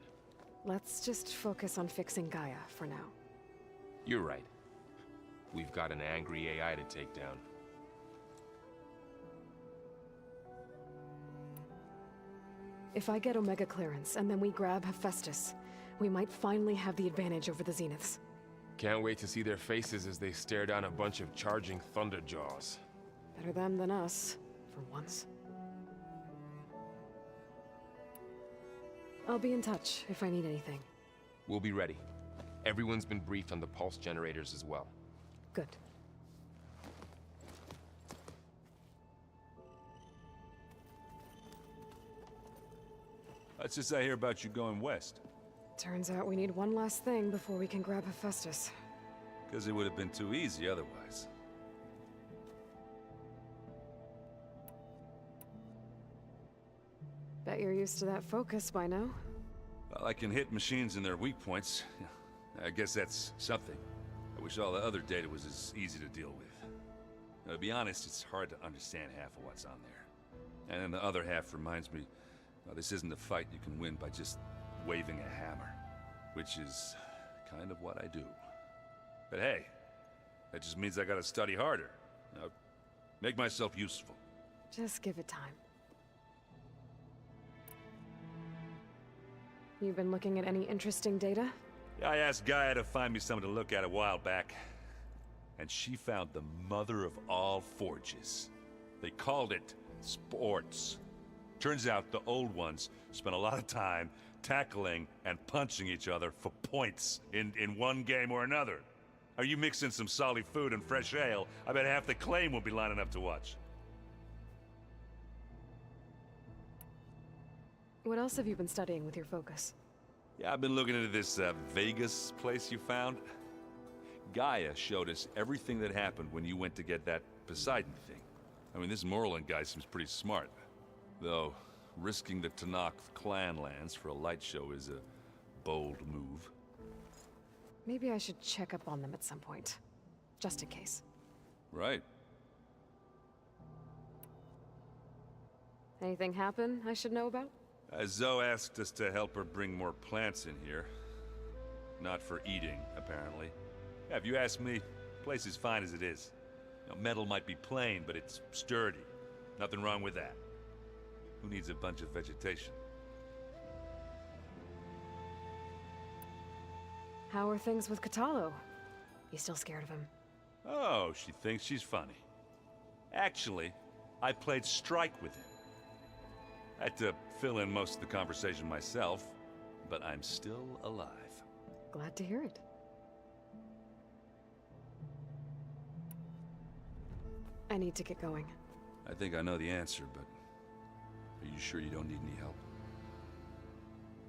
Let's just focus on fixing Gaia for now. You're right. We've got an angry AI to take down. If I get Omega clearance, and then we grab Hephaestus, we might finally have the advantage over the Zeniths. Can't wait to see their faces as they stare down a bunch of charging Thunderjaws. Better them than us, for once. I'll be in touch if I need anything. We'll be ready. Everyone's been briefed on the pulse generators as well. Good. What's this I hear about you going west? Turns out we need one last thing before we can grab Hephaestus. Because it would have been too easy otherwise. Bet you're used to that focus by now. Well, I can hit machines in their weak points. I guess that's something. I wish all the other data was as easy to deal with. Now, to be honest, it's hard to understand half of what's on there. And then the other half reminds me, well, this isn't a fight you can win by just waving a hammer. Which is kind of what I do. But hey, that just means I gotta study harder. Now, make myself useful. Just give it time. You've been looking at any interesting data? I asked Gaia to find me something to look at a while back. And she found the mother of all forges. They called it sports. Turns out the old ones spent a lot of time tackling and punching each other for points in one game or another. Are you mixing some solid food and fresh ale? I bet half the claim will be lining up to watch. What else have you been studying with your focus? Yeah, I've been looking into this Vegas place you found. Gaia showed us everything that happened when you went to get that Poseidon thing. I mean, this Merlin guy seems pretty smart. Though, risking the Tanakh clan lands for a light show is a bold move. Maybe I should check up on them at some point. Just in case. Right. Anything happen I should know about? Zoe asked us to help her bring more plants in here. Not for eating, apparently. Yeah, if you ask me, Place is fine as it is. You know, metal might be plain, but it's sturdy. Nothing wrong with that. Who needs a bunch of vegetation? How are things with Katalo? You still scared of him? Oh, she thinks she's funny. Actually, I played strike with him. I had to fill in most of the conversation myself, but I'm still alive. Glad to hear it. I need to get going. I think I know the answer, but are you sure you don't need any help?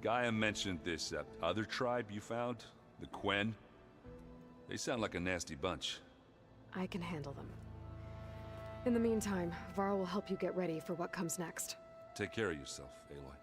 Gaia mentioned this other tribe you found, the Quen. They sound like a nasty bunch. I can handle them. In the meantime, Varl will help you get ready for what comes next. Take care of yourself, Aloy.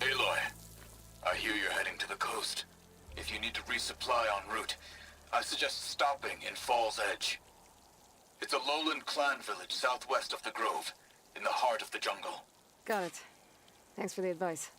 Aloy, I hear you're heading to the coast. If you need to resupply en route, I suggest stopping in Fall's Edge. It's a lowland clan village southwest of the Grove, in the heart of the jungle. Got it. Thanks for the advice.